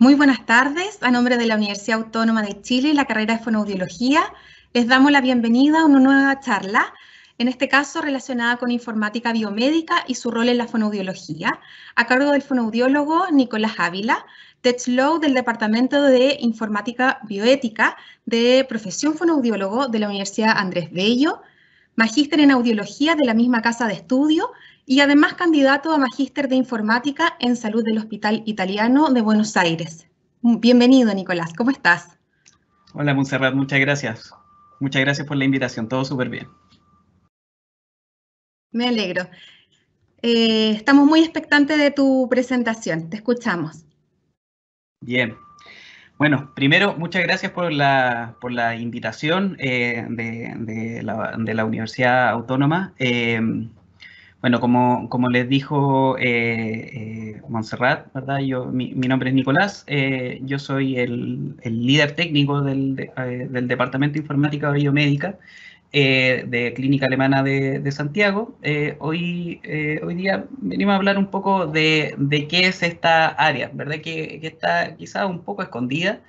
Muy buenas tardes. A nombre de la Universidad Autónoma de Chile y la carrera de Fonoaudiología, les damos la bienvenida a una nueva charla, en este caso relacionada con informática biomédica y su rol en la fonoaudiología, a cargo del fonoaudiólogo Nicolás Ávila, Tech Law del Departamento de Informática Bioética de Profesión Fonoaudiólogo de la Universidad Andrés Bello, magíster en audiología de la misma casa de estudio y además candidato a magíster de informática en salud del Hospital Italiano de Buenos Aires. Bienvenido, Nicolás, ¿cómo estás? Hola, Montserrat, muchas gracias. Muchas gracias por la invitación, todo súper bien. Me alegro. Estamos muy expectantes de tu presentación, te escuchamos. Bien. Bueno, primero, muchas gracias por la invitación de la Universidad Autónoma. Bueno, como les dijo Montserrat, ¿verdad? Mi nombre es Nicolás, yo soy el líder técnico del Departamento de Informática Biomédica de Clínica Alemana de Santiago. Hoy día venimos a hablar un poco de qué es esta área, ¿verdad? Que está quizá un poco escondida,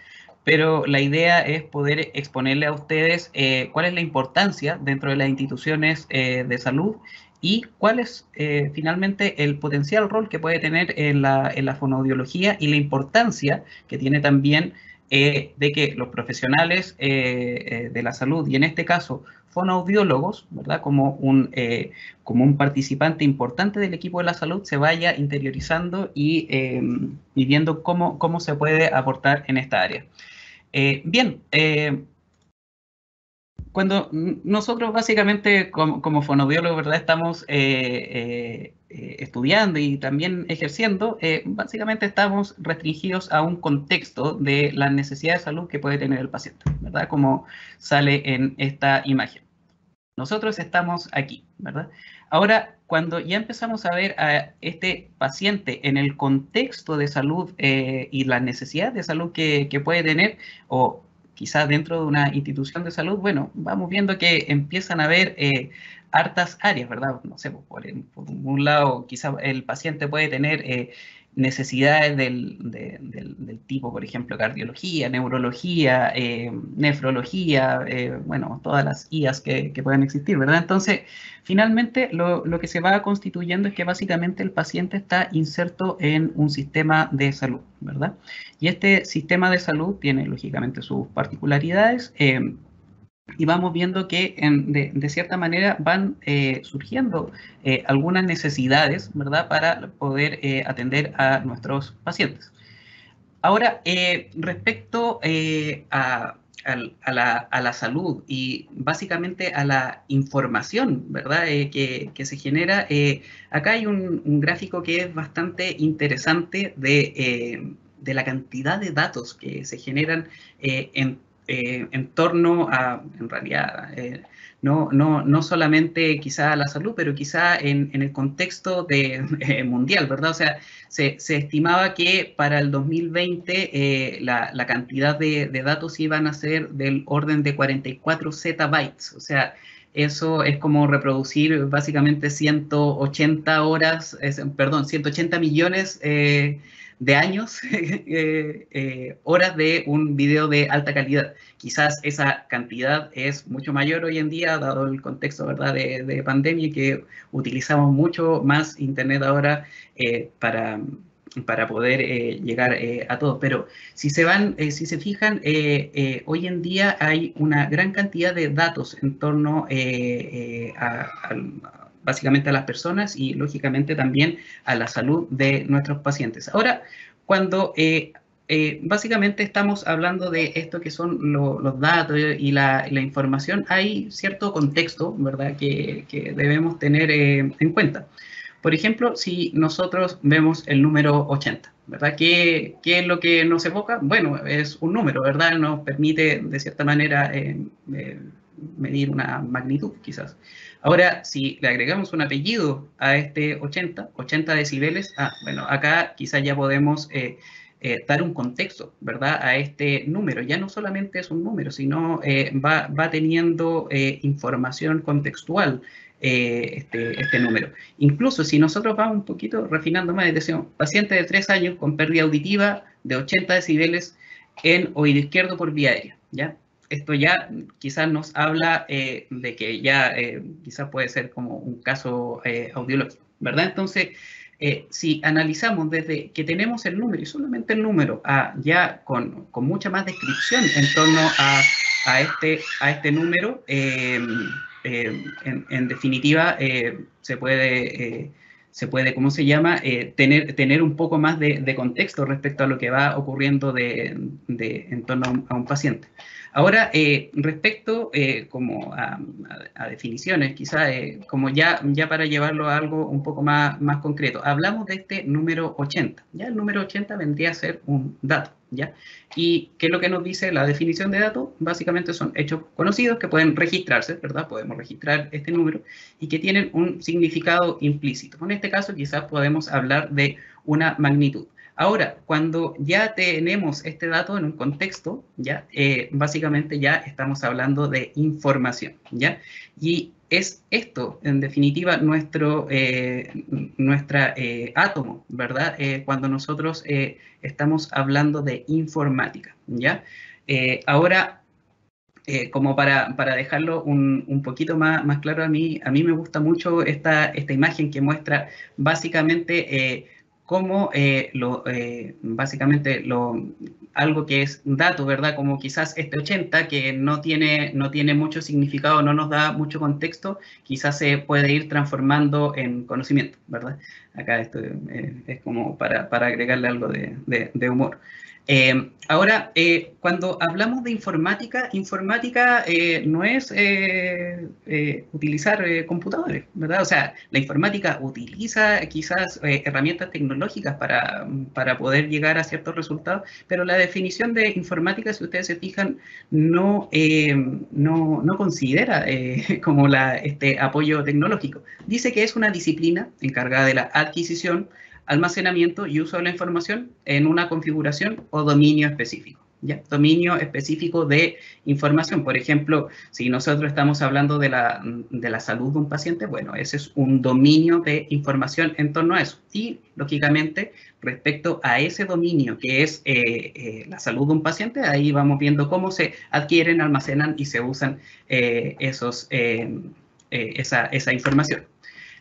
pero la idea es poder exponerle a ustedes cuál es la importancia dentro de las instituciones de salud y cuál es finalmente el potencial rol que puede tener en la fonoaudiología y la importancia que tiene también de que los profesionales de la salud, y en este caso fonoaudiólogos, ¿verdad? Como un participante importante del equipo de la salud, se vaya interiorizando y viendo cómo se puede aportar en esta área. Bien, cuando nosotros básicamente como fonoaudiólogos, ¿verdad? Estamos estudiando y también ejerciendo, básicamente estamos restringidos a un contexto de las necesidades de salud que puede tener el paciente, ¿verdad? Como sale en esta imagen. Nosotros estamos aquí, ¿verdad? Ahora, cuando ya empezamos a ver a este paciente en el contexto de salud y las necesidades de salud que puede tener, o quizás dentro de una institución de salud, bueno, vamos viendo que empiezan a haber hartas áreas, ¿verdad? No sé, por un lado, quizás el paciente puede tener necesidades del tipo, por ejemplo, cardiología, neurología, nefrología, bueno, todas las IAs que puedan existir, ¿verdad? Entonces, finalmente, lo que se va constituyendo es que básicamente el paciente está inserto en un sistema de salud, ¿verdad? Y este sistema de salud tiene, lógicamente, sus particularidades, y vamos viendo que de cierta manera van surgiendo algunas necesidades, ¿verdad?, para poder atender a nuestros pacientes. Ahora, respecto a la salud y básicamente a la información, ¿verdad?, que se genera, acá hay un gráfico que es bastante interesante de la cantidad de datos que se generan en torno a, en realidad, no solamente quizá a la salud, pero quizá en el contexto mundial, ¿verdad? O sea, se estimaba que para el 2020 la cantidad de datos iban a ser del orden de 44 zettabytes, o sea, eso es como reproducir básicamente 180 horas, perdón, 180 millones de años, horas de un video de alta calidad. Quizás esa cantidad es mucho mayor hoy en día, dado el contexto, ¿verdad?, de pandemia, que utilizamos mucho más Internet ahora para poder llegar a todos. Pero si se fijan, hoy en día hay una gran cantidad de datos en torno básicamente a las personas y lógicamente también a la salud de nuestros pacientes. Ahora, cuando básicamente estamos hablando de esto que son los datos y la información, hay cierto contexto, ¿verdad?, que debemos tener en cuenta. Por ejemplo, si nosotros vemos el número 80, ¿verdad? ¿Qué es lo que nos evoca? Bueno, es un número, ¿verdad? Nos permite, de cierta manera, medir una magnitud, quizás. Ahora, si le agregamos un apellido a este 80 decibeles, bueno, acá quizás ya podemos dar un contexto, ¿verdad?, a este número. Ya no solamente es un número, sino va teniendo información contextual este número. Incluso si nosotros vamos un poquito refinando más, decimos, paciente de 3 años con pérdida auditiva de 80 decibeles en oído izquierdo por vía aérea, ¿ya? Esto ya quizás nos habla de que ya quizás puede ser como un caso audiológico, ¿verdad? Entonces, si analizamos desde que tenemos el número y solamente el número, ya con mucha más descripción en torno a este número, en definitiva, se puede, ¿cómo se llama? Tener un poco más de contexto respecto a lo que va ocurriendo en torno a un paciente. Ahora, respecto como a definiciones, quizás como ya para llevarlo a algo un poco más concreto, hablamos de este número 80, ¿ya? El número 80 vendría a ser un dato, ¿ya? ¿Y qué es lo que nos dice la definición de dato? Básicamente son hechos conocidos que pueden registrarse, ¿verdad? Podemos registrar este número y que tienen un significado implícito. En este caso, quizás podemos hablar de una magnitud. Ahora, cuando ya tenemos este dato en un contexto, ¿ya? Básicamente ya estamos hablando de información, ¿ya? Y es esto, en definitiva, nuestra átomo, ¿verdad? Cuando nosotros estamos hablando de informática, ¿ya? Ahora, como para dejarlo un poquito más claro, a mí me gusta mucho esta imagen que muestra básicamente cómo algo que es dato, ¿verdad? Como quizás este 80, que no tiene mucho significado, no nos da mucho contexto, quizás se puede ir transformando en conocimiento, ¿verdad? Acá esto es como para agregarle algo de humor. Ahora, cuando hablamos de informática no es utilizar computadores, ¿verdad? O sea, la informática utiliza quizás herramientas tecnológicas para poder llegar a ciertos resultados, pero la definición de informática, si ustedes se fijan, no considera como este apoyo tecnológico. Dice que es una disciplina encargada de la adquisición, almacenamiento y uso de la información en una configuración o dominio específico, ¿ya? Dominio específico de información. Por ejemplo, si nosotros estamos hablando de la salud de un paciente, bueno, ese es un dominio de información en torno a eso. Y, lógicamente, respecto a ese dominio que es la salud de un paciente, ahí vamos viendo cómo se adquieren, almacenan y se usan esa información.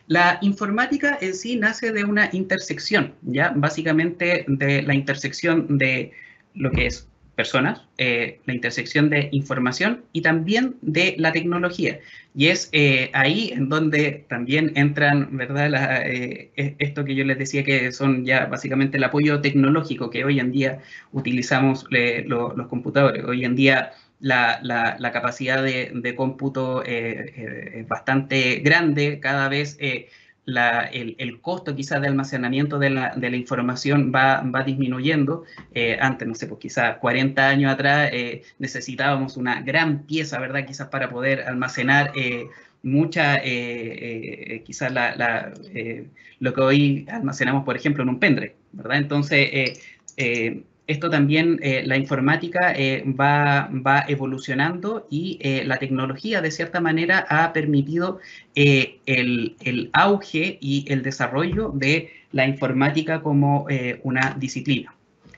La informática en sí nace de una intersección, ¿ya? Básicamente de la intersección de lo que es personas, la intersección de información y también de la tecnología. Y es ahí en donde también entran, ¿verdad? Esto que yo les decía que son ya básicamente el apoyo tecnológico que hoy en día utilizamos los computadores. Hoy en día la capacidad de cómputo es bastante grande, cada vez el costo quizás de almacenamiento de la información va disminuyendo. Antes, no sé, pues quizás 40 años atrás necesitábamos una gran pieza, ¿verdad? Quizás para poder almacenar mucha, quizás lo que hoy almacenamos, por ejemplo, en un pendrive, ¿verdad? Entonces, esto también, la informática va evolucionando y la tecnología, de cierta manera, ha permitido el auge y el desarrollo de la informática como una disciplina.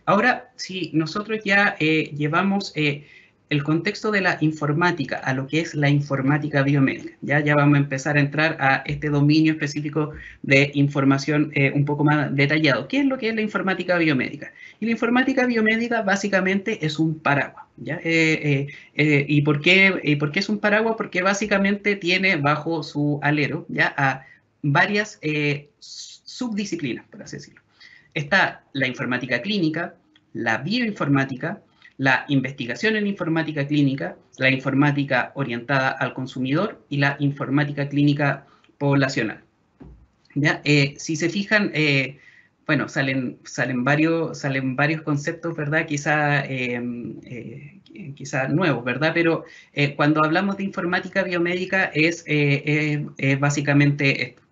Ahora, si nosotros ya llevamos el contexto de la informática a lo que es la informática biomédica, ya vamos a empezar a entrar a este dominio específico de información un poco más detallado. ¿Qué es lo que es la informática biomédica? Y la informática biomédica básicamente es un paraguas, ¿ya? ¿Y por qué es un paraguas? Porque básicamente tiene bajo su alero ya a varias subdisciplinas, por así decirlo. Está la informática clínica, la bioinformática, la investigación en informática clínica, la informática orientada al consumidor y la informática clínica poblacional. ¿Ya? Si se fijan, bueno, salen varios conceptos, ¿verdad? Quizá nuevos, ¿verdad? Pero cuando hablamos de informática biomédica es básicamente esto.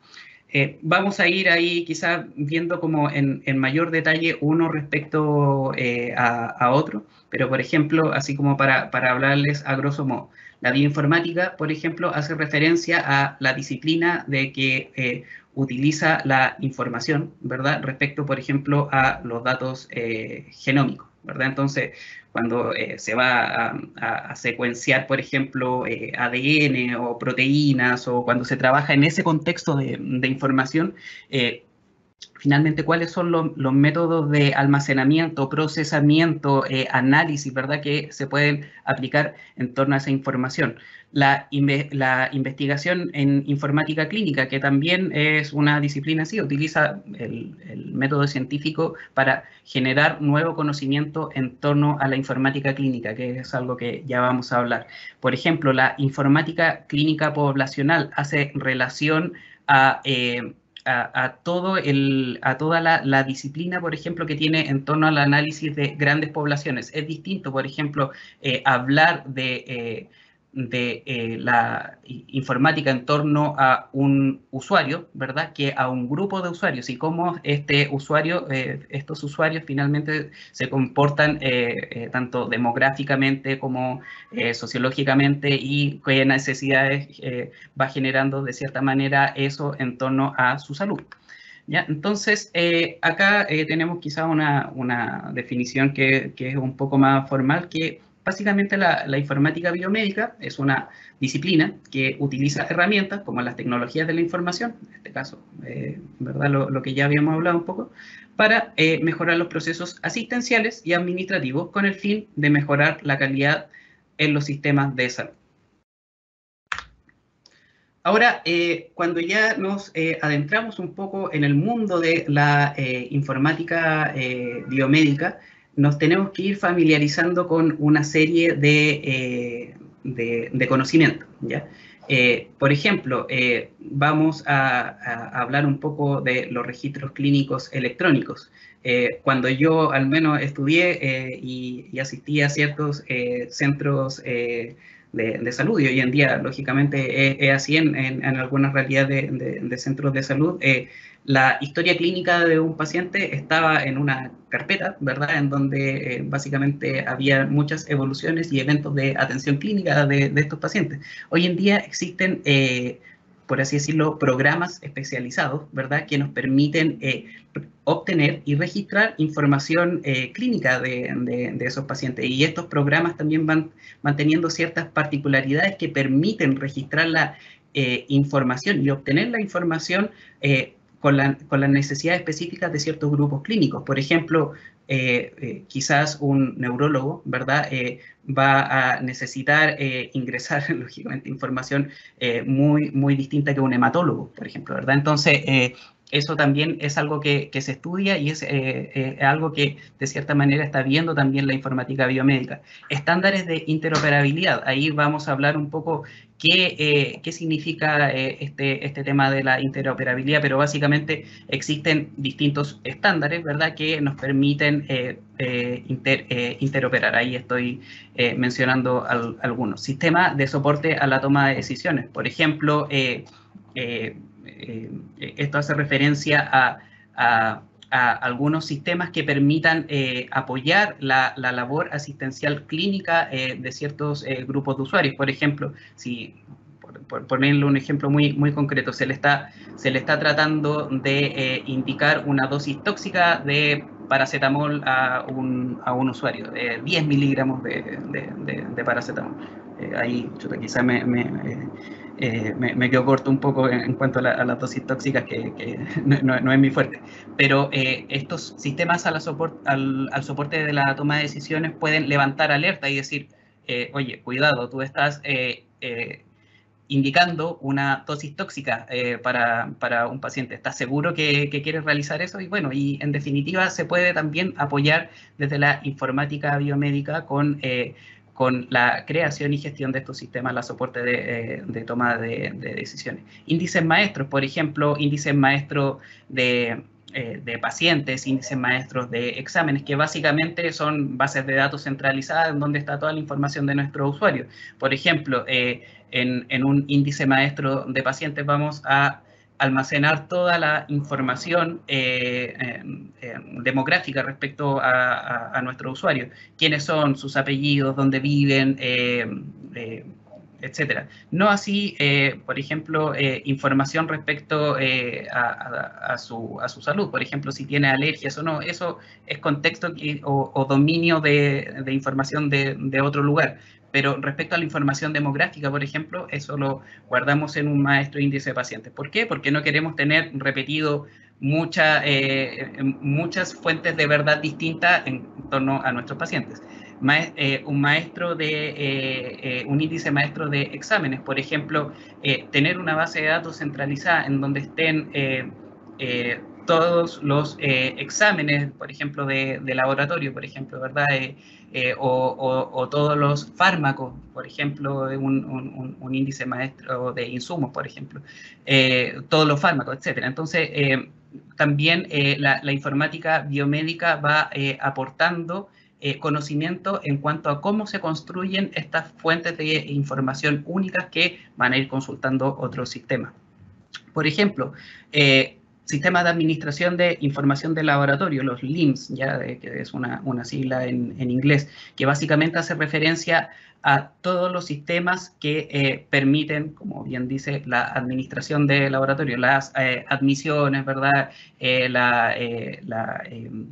Vamos a ir ahí quizá viendo como en mayor detalle uno respecto a otro, pero por ejemplo, así como para hablarles a grosso modo, La bioinformática, por ejemplo, hace referencia a la disciplina de que utiliza la información, ¿verdad? Respecto, por ejemplo, a los datos genómicos, ¿verdad? Entonces, cuando se va a secuenciar, por ejemplo, ADN o proteínas, o cuando se trabaja en ese contexto de información, finalmente, ¿cuáles son los métodos de almacenamiento, procesamiento, análisis, ¿verdad?, que se pueden aplicar en torno a esa información? La investigación en informática clínica, que también es una disciplina así, utiliza el método científico para generar nuevo conocimiento en torno a la informática clínica, que es algo que ya vamos a hablar. Por ejemplo, la informática clínica poblacional hace relación a toda la disciplina, por ejemplo, que tiene en torno al análisis de grandes poblaciones. Es distinto, por ejemplo, hablar de la informática en torno a un usuario, ¿verdad?, que a un grupo de usuarios, y cómo estos usuarios finalmente se comportan tanto demográficamente como sociológicamente, y qué necesidades va generando de cierta manera eso en torno a su salud. ¿Ya? Entonces, acá tenemos quizá una definición que es un poco más formal, que básicamente la informática biomédica es una disciplina que utiliza herramientas como las tecnologías de la información, en este caso, ¿verdad? Lo que ya habíamos hablado un poco, para mejorar los procesos asistenciales y administrativos con el fin de mejorar la calidad en los sistemas de salud. Ahora, cuando ya nos adentramos un poco en el mundo de la informática biomédica, nos tenemos que ir familiarizando con una serie de conocimientos, ¿ya? Por ejemplo, vamos a hablar un poco de los registros clínicos electrónicos. Cuando yo al menos estudié y asistí a ciertos centros de salud, y hoy en día, lógicamente, es así en algunas realidades de centros de salud, la historia clínica de un paciente estaba en una carpeta, ¿verdad?, en donde básicamente había muchas evoluciones y eventos de atención clínica de estos pacientes. Hoy en día existen, por así decirlo, programas especializados, ¿verdad?, que nos permiten obtener y registrar información clínica de esos pacientes. Y estos programas también van teniendo ciertas particularidades que permiten registrar la información y obtener la información con las necesidades específicas de ciertos grupos clínicos. Por ejemplo, quizás un neurólogo, ¿verdad?, va a necesitar ingresar, lógicamente, información muy distinta que un hematólogo, por ejemplo, ¿verdad? Entonces, eso también es algo que se estudia, y es algo que de cierta manera está viendo también la informática biomédica. Estándares de interoperabilidad. Ahí vamos a hablar un poco qué significa este tema de la interoperabilidad, pero básicamente existen distintos estándares, ¿verdad?, que nos permiten interoperar. Ahí estoy mencionando algunos. Sistema de soporte a la toma de decisiones. Por ejemplo, esto hace referencia a algunos sistemas que permitan apoyar la labor asistencial clínica de ciertos grupos de usuarios. Por ejemplo, si, por ponerle un ejemplo muy concreto, se le está tratando de indicar una dosis tóxica de paracetamol a un usuario, 10 miligramos de paracetamol. Ahí quizás me quedo corto un poco en cuanto a las dosis tóxicas, que no es mi fuerte. Pero estos sistemas al soporte de la toma de decisiones pueden levantar alerta y decir, oye, cuidado, tú estás indicando una dosis tóxica para un paciente. ¿Estás seguro que quieres realizar eso? Y bueno, y en definitiva se puede también apoyar desde la informática biomédica con la creación y gestión de estos sistemas, la soporte de toma de decisiones. Índices maestros, por ejemplo, índices maestros de pacientes, índices maestros de exámenes, que básicamente son bases de datos centralizadas en donde está toda la información de nuestros usuarios. Por ejemplo, en un índice maestro de pacientes vamos a almacenar toda la información demográfica respecto a nuestros usuarios. Quiénes son, sus apellidos, dónde viven, etcétera. No así, por ejemplo, información respecto a su salud, por ejemplo, si tiene alergias o no, eso es contexto o dominio de información de otro lugar. Pero respecto a la información demográfica, por ejemplo, eso lo guardamos en un maestro índice de pacientes. ¿Por qué? Porque no queremos tener repetido muchas fuentes de verdad distintas en torno a nuestros pacientes. Un índice maestro de exámenes, por ejemplo, tener una base de datos centralizada en donde estén todos los exámenes, por ejemplo, de laboratorio, por ejemplo, ¿verdad? O todos los fármacos, por ejemplo, un índice maestro de insumos, por ejemplo, todos los fármacos, etcétera. Entonces, también la informática biomédica va aportando conocimiento en cuanto a cómo se construyen estas fuentes de información únicas que van a ir consultando otros sistemas. Por ejemplo, sistemas de administración de información de laboratorio, los LIMS, que es una sigla en inglés, que básicamente hace referencia a todos los sistemas que permiten, como bien dice, la administración de laboratorio, las admisiones, ¿verdad?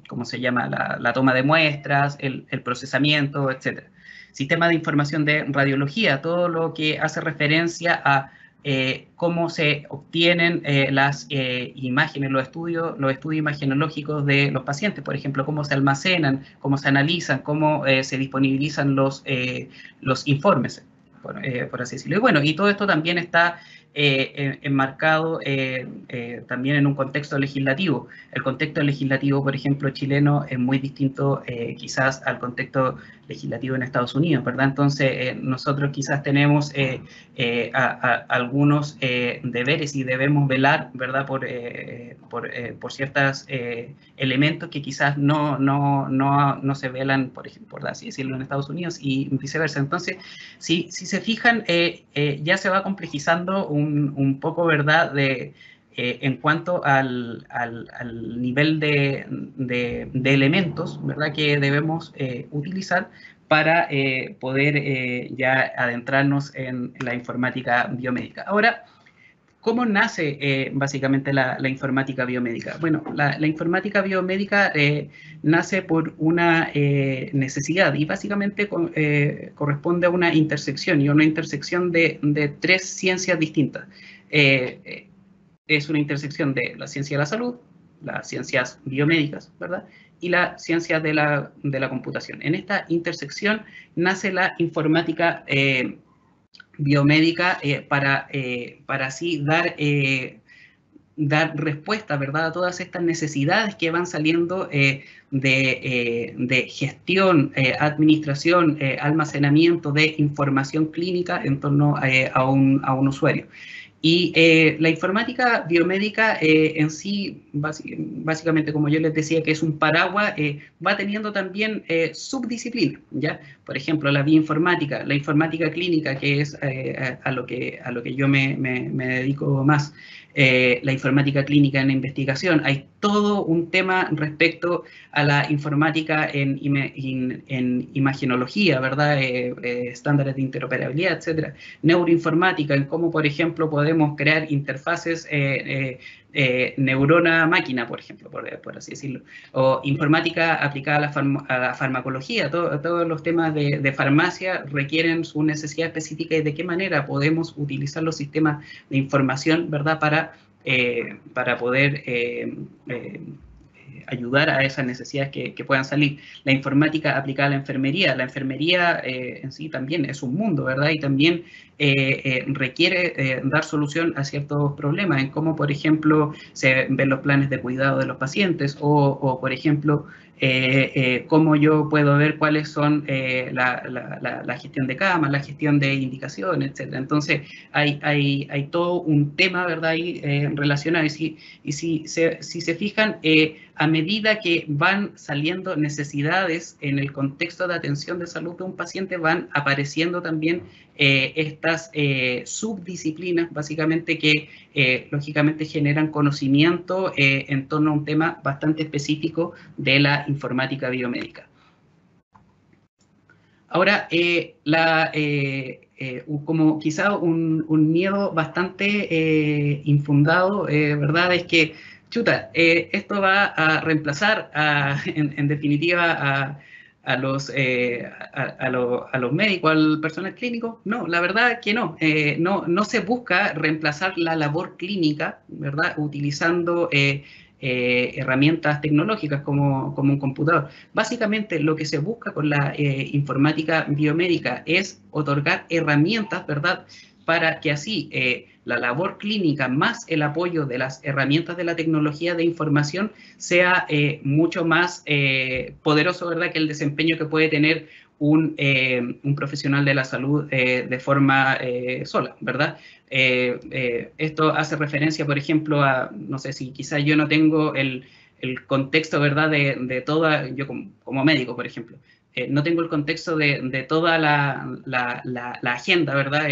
¿Cómo se llama? La toma de muestras, el procesamiento, etc. Sistema de información de radiología, todo lo que hace referencia a cómo se obtienen las imágenes, los estudios imagenológicos de los pacientes, por ejemplo, cómo se almacenan, cómo se analizan, cómo se disponibilizan los informes, por así decirlo. Y bueno, y todo esto también está enmarcado también en un contexto legislativo. El contexto legislativo, por ejemplo, chileno es muy distinto quizás al contexto legislativo en Estados Unidos, ¿verdad? Entonces, nosotros quizás tenemos algunos deberes y debemos velar, ¿verdad? Por ciertos elementos que quizás no se velan, por ejemplo, por así decirlo, en Estados Unidos y viceversa. Entonces, si se fijan, ya se va complejizando un poco, ¿verdad?, en cuanto al nivel de elementos, ¿verdad?, que debemos utilizar para poder ya adentrarnos en la informática biomédica. Ahora, ¿cómo nace básicamente la informática biomédica? Bueno, la informática biomédica nace por una necesidad y básicamente corresponde a una intersección de tres ciencias distintas. Es una intersección de la ciencia de la salud, las ciencias biomédicas, ¿verdad?, y la ciencia de la computación. En esta intersección nace la informática biomédica para así dar respuesta, ¿verdad?, a todas estas necesidades que van saliendo de gestión, administración, almacenamiento de información clínica en torno a un usuario. Y la informática biomédica en sí, básicamente, como yo les decía, que es un paraguas, va teniendo también subdisciplinas, ¿ya? Por ejemplo, la bioinformática, la informática clínica, que es a lo que yo me dedico más, la informática clínica en investigación. Hay todo un tema respecto a la informática en imagenología, ¿verdad? Estándares de interoperabilidad, etcétera. Neuroinformática, en cómo, por ejemplo, podemos crear interfaces neurona-máquina, por ejemplo, por así decirlo. O informática aplicada a la farmacología. Todos los temas de farmacia requieren su necesidad específica y de qué manera podemos utilizar los sistemas de información, ¿verdad?, para poder ayudar a esas necesidades que puedan salir. La informática aplicada a la enfermería en sí también es un mundo, ¿verdad? Y también requiere dar solución a ciertos problemas, en cómo, por ejemplo, se ven los planes de cuidado de los pacientes o por ejemplo, cómo yo puedo ver cuáles son la gestión de camas, la gestión de indicaciones, etc. Entonces, hay todo un tema, ¿verdad?, ahí relacionado. Y si se fijan, a medida que van saliendo necesidades en el contexto de atención de salud de un paciente, van apareciendo también estas subdisciplinas, básicamente, que lógicamente generan conocimiento en torno a un tema bastante específico de la informática biomédica. Ahora, como quizá un miedo bastante infundado, ¿verdad? Es que, chuta, esto va a reemplazar, en definitiva, a los médicos, al personal clínico. No, la verdad que no. No se busca reemplazar la labor clínica, ¿verdad? Utilizando herramientas tecnológicas como un computador. Básicamente lo que se busca con la informática biomédica es otorgar herramientas, ¿verdad?, para que así la labor clínica más el apoyo de las herramientas de la tecnología de información sea mucho más poderoso, ¿verdad?, que el desempeño que puede tener un profesional de la salud de forma sola, ¿verdad? Esto hace referencia, por ejemplo, a, no sé, si quizás yo no tengo el contexto, ¿verdad?, de toda, yo como médico, por ejemplo, no tengo el contexto de toda la agenda, ¿verdad?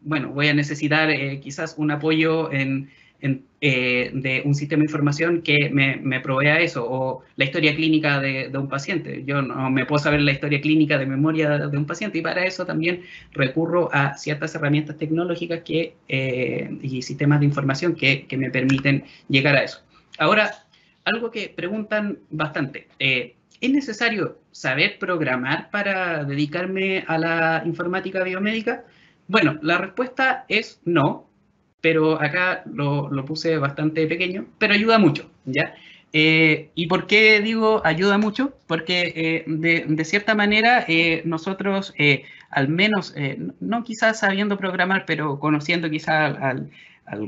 Bueno, voy a necesitar quizás un apoyo de un sistema de información que me provea eso, o la historia clínica de un paciente. Yo no me puedo saber la historia clínica de memoria de un paciente, y para eso también recurro a ciertas herramientas tecnológicas y sistemas de información que me permiten llegar a eso. Ahora, algo que preguntan bastante, ¿es necesario saber programar para dedicarme a la informática biomédica? Bueno, la respuesta es no, pero acá lo puse bastante pequeño, pero ayuda mucho, ¿ya? ¿Y por qué digo ayuda mucho? Porque de cierta manera nosotros, al menos, no quizás sabiendo programar, pero conociendo quizás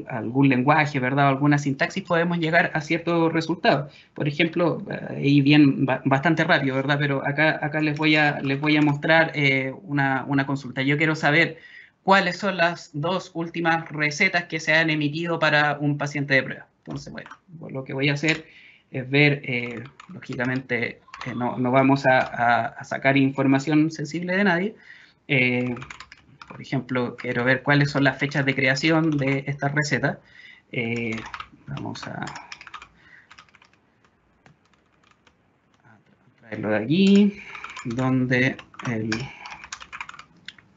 algún lenguaje, ¿verdad?, o alguna sintaxis, podemos llegar a ciertos resultados. Por ejemplo, y bien bastante rápido, ¿verdad?, pero acá les voy a mostrar una consulta. Yo quiero saber cuáles son las 2 últimas recetas que se han emitido para un paciente de prueba. Entonces, bueno, lo que voy a hacer es ver, lógicamente, no vamos a sacar información sensible de nadie. Por ejemplo, quiero ver cuáles son las fechas de creación de estas recetas. Vamos a traerlo de aquí, donde el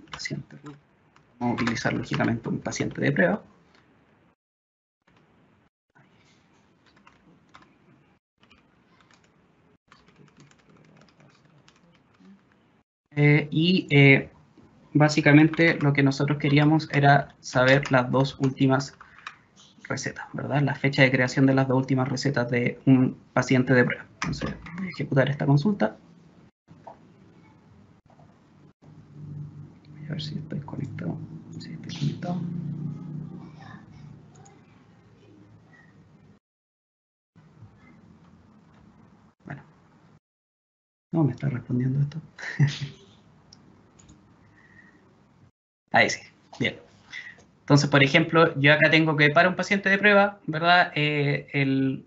paciente... Vamos a utilizar, lógicamente, un paciente de prueba. Básicamente lo que nosotros queríamos era saber las 2 últimas recetas, ¿verdad? La fecha de creación de las 2 últimas recetas de un paciente de prueba. Entonces, voy a ejecutar esta consulta. Voy a ver si estoy conectado. Sí, estoy conectado. Bueno. No me está respondiendo esto. Ahí sí, bien. Entonces, por ejemplo, yo acá tengo que para un paciente de prueba, ¿verdad? El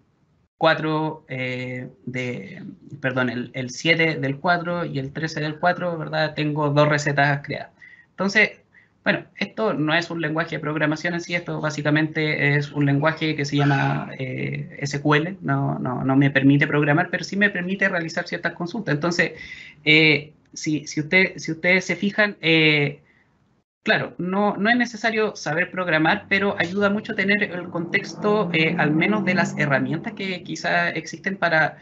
7 del 4 y el 13 del 4, ¿verdad? Tengo 2 recetas creadas. Entonces, bueno, esto no es un lenguaje de programación en sí, esto básicamente es un lenguaje que se llama SQL, no me permite programar, pero sí me permite realizar ciertas consultas. Entonces, si ustedes se fijan, claro, no es necesario saber programar, pero ayuda mucho tener el contexto, al menos de las herramientas que quizá existen para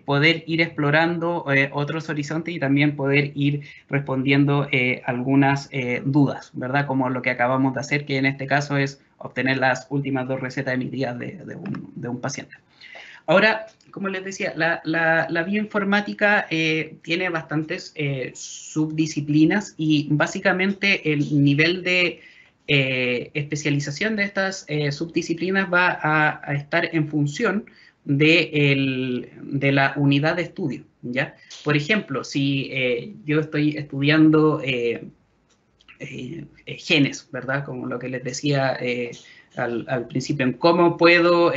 poder ir explorando otros horizontes y también poder ir respondiendo algunas dudas, ¿verdad? Como lo que acabamos de hacer, que en este caso es obtener las últimas 2 recetas emitidas de un paciente. Ahora, como les decía, la bioinformática tiene bastantes subdisciplinas, y básicamente el nivel de especialización de estas subdisciplinas va a estar en función de la unidad de estudio, ¿ya? Por ejemplo, si yo estoy estudiando genes, ¿verdad? Como lo que les decía al principio, en cómo puedo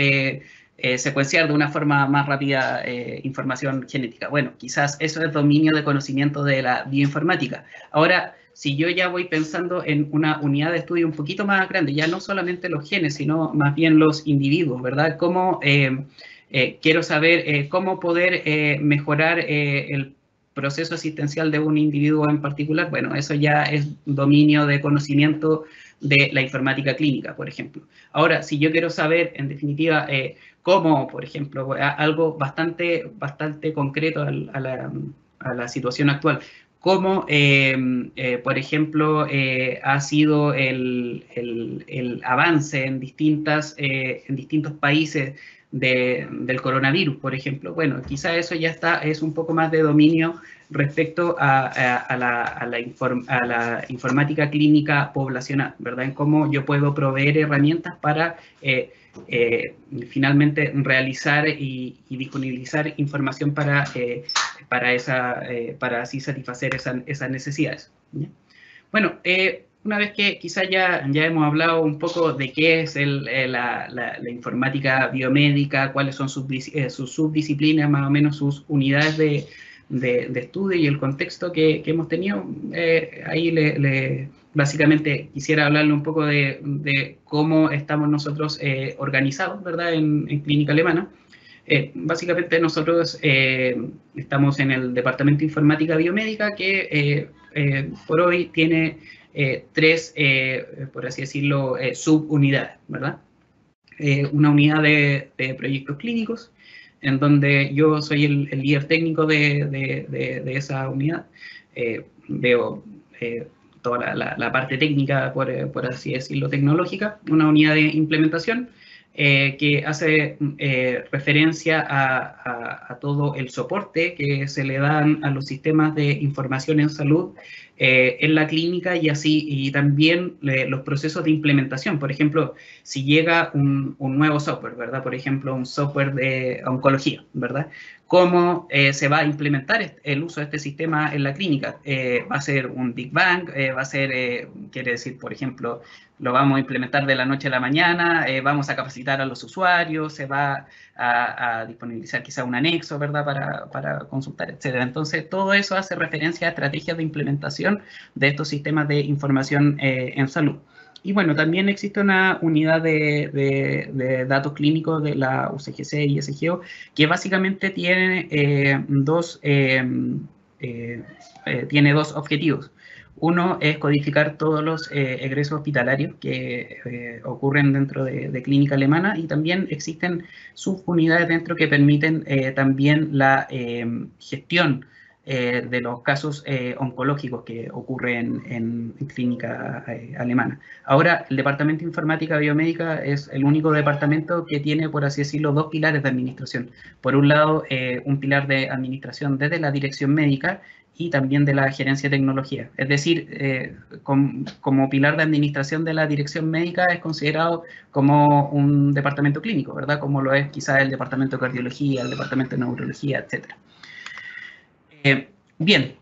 secuenciar de una forma más rápida información genética. Bueno, quizás eso es dominio de conocimiento de la bioinformática. Ahora, si yo ya voy pensando en una unidad de estudio un poquito más grande, ya no solamente los genes, sino más bien los individuos, ¿verdad? Cómo quiero saber cómo poder mejorar proceso asistencial de un individuo en particular, bueno, eso ya es dominio de conocimiento de la informática clínica, por ejemplo. Ahora, si yo quiero saber, en definitiva, cómo, por ejemplo, algo bastante concreto a la situación actual, cómo, por ejemplo, ha sido el avance en distintos países del coronavirus, por ejemplo. Bueno, quizá eso ya es un poco más de dominio respecto a la informática clínica poblacional, ¿verdad? En cómo yo puedo proveer herramientas para finalmente realizar y disponibilizar información para así satisfacer esas necesidades. ¿Ya? Bueno, una vez que quizá ya hemos hablado un poco de qué es la informática biomédica, cuáles son sus subdisciplinas, más o menos sus unidades de estudio y el contexto que hemos tenido, ahí básicamente quisiera hablarle un poco de cómo estamos nosotros organizados, ¿verdad?, en Clínica Alemana. Básicamente nosotros estamos en el Departamento de Informática Biomédica que por hoy tiene tres, por así decirlo, subunidades, ¿verdad? Una unidad de proyectos clínicos, en donde yo soy el líder técnico de esa unidad. Veo toda la parte técnica, por así decirlo, tecnológica. Una unidad de implementación que hace referencia a todo el soporte que se le dan a los sistemas de información en salud en la clínica y también los procesos de implementación. Por ejemplo, si llega un nuevo software, ¿verdad? Por ejemplo, un software de oncología, ¿verdad? ¿Cómo se va a implementar el uso de este sistema en la clínica? ¿Va a ser un Big Bang? ¿Va a ser, quiere decir, por ejemplo, lo vamos a implementar de la noche a la mañana? ¿Vamos a capacitar a los usuarios? ¿Se va a disponibilizar quizá un anexo, ¿verdad?, para consultar, etcétera? Entonces, todo eso hace referencia a estrategias de implementación de estos sistemas de información en salud. Y bueno, también existe una unidad de datos clínicos de la UCGC y SGO que básicamente tiene dos objetivos. Uno es codificar todos los egresos hospitalarios que ocurren dentro de Clínica Alemana, y también existen subunidades dentro que permiten también la gestión de los casos oncológicos que ocurren en Clínica Alemana. Ahora, el Departamento de Informática Biomédica es el único departamento que tiene, por así decirlo, dos pilares de administración. Por un lado, un pilar de administración desde la dirección médica y también de la gerencia de tecnología. Es decir, como pilar de administración de la dirección médica es considerado como un departamento clínico, ¿verdad? Como lo es quizá el departamento de cardiología, el departamento de neurología, etcétera. Bien,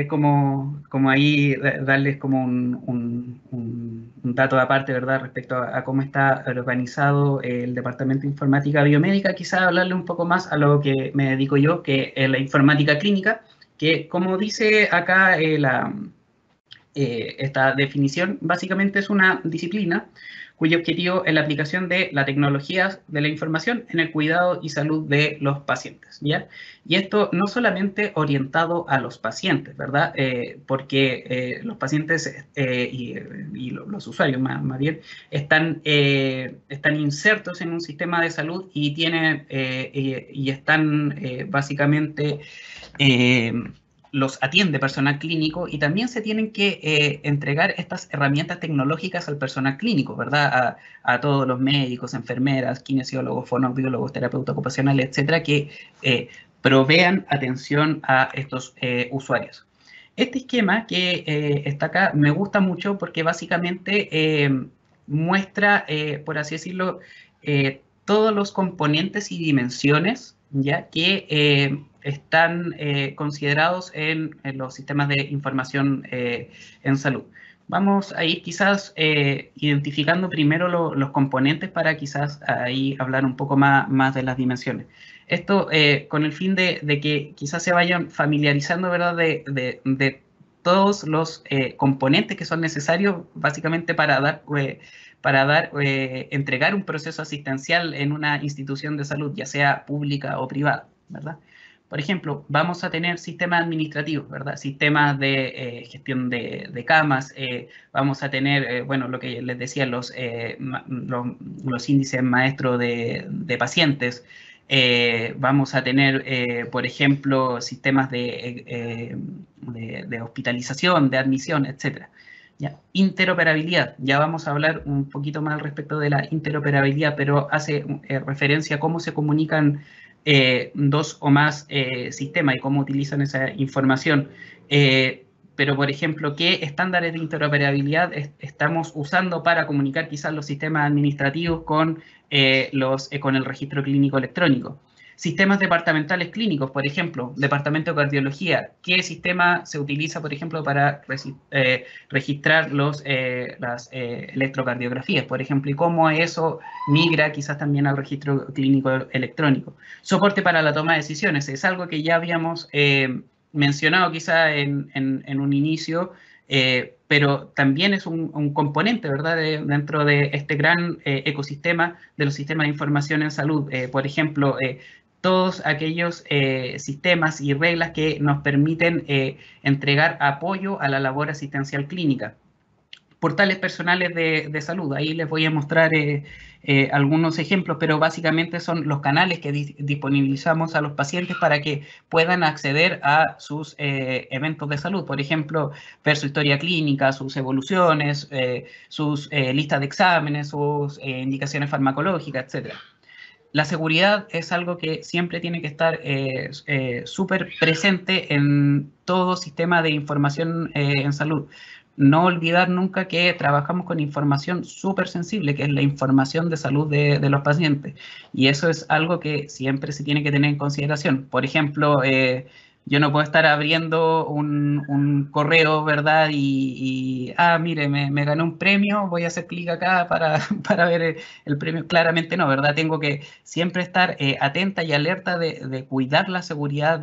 como ahí darles como un dato aparte, ¿verdad?, respecto a cómo está organizado el Departamento de Informática Biomédica, quizá hablarle un poco más a lo que me dedico yo, que es la informática clínica, que como dice acá esta definición, básicamente es una disciplina cuyo objetivo es la aplicación de la tecnología de la información en el cuidado y salud de los pacientes, ¿ya? Y esto no solamente orientado a los pacientes, ¿verdad? Porque los pacientes y los usuarios, más bien, están insertos en un sistema de salud y están básicamente los atiende personal clínico, y también se tienen que entregar estas herramientas tecnológicas al personal clínico, ¿verdad? A todos los médicos, enfermeras, kinesiólogos, fonoaudiólogos, terapeutas ocupacionales, etcétera, que provean atención a estos usuarios. Este esquema que está acá me gusta mucho porque básicamente muestra, por así decirlo, todos los componentes y dimensiones, ya que están considerados en los sistemas de información en salud. Vamos a ir quizás identificando primero los componentes para quizás ahí hablar un poco más de las dimensiones. Esto con el fin de que quizás se vayan familiarizando, ¿verdad?, de todos los componentes que son necesarios básicamente para entregar un proceso asistencial en una institución de salud, ya sea pública o privada, ¿verdad? Por ejemplo, vamos a tener sistemas administrativos, ¿verdad? Sistemas de gestión de camas, vamos a tener, bueno, lo que les decía, los índices maestros de pacientes. Vamos a tener, por ejemplo, sistemas de hospitalización, de admisión, etc. ¿Ya? Interoperabilidad. Ya vamos a hablar un poquito más al respecto de la interoperabilidad, pero hace referencia a cómo se comunican dos o más sistemas y cómo utilizan esa información. Pero, por ejemplo, ¿qué estándares de interoperabilidad estamos usando para comunicar quizás los sistemas administrativos con el registro clínico electrónico? Sistemas departamentales clínicos, por ejemplo, departamento de cardiología. ¿Qué sistema se utiliza, por ejemplo, para registrar las electrocardiografías, por ejemplo, y cómo eso migra quizás también al registro clínico electrónico? Soporte para la toma de decisiones. Es algo que ya habíamos mencionado quizá en un inicio, pero también es un componente, ¿verdad?, dentro de este gran ecosistema de los sistemas de información en salud. Por ejemplo, todos aquellos sistemas y reglas que nos permiten entregar apoyo a la labor asistencial clínica. Portales personales de salud, ahí les voy a mostrar algunos ejemplos, pero básicamente son los canales que disponibilizamos a los pacientes para que puedan acceder a sus eventos de salud, por ejemplo, ver su historia clínica, sus evoluciones, sus listas de exámenes, sus indicaciones farmacológicas, etc. La seguridad es algo que siempre tiene que estar súper presente en todo sistema de información en salud. No olvidar nunca que trabajamos con información súper sensible, que es la información de salud de los pacientes. Y eso es algo que siempre se tiene que tener en consideración. Por ejemplo, yo no puedo estar abriendo un correo, ¿verdad? Mire, me gané un premio, voy a hacer clic acá para ver el premio. Claramente no, ¿verdad? Tengo que siempre estar atenta y alerta de cuidar la seguridad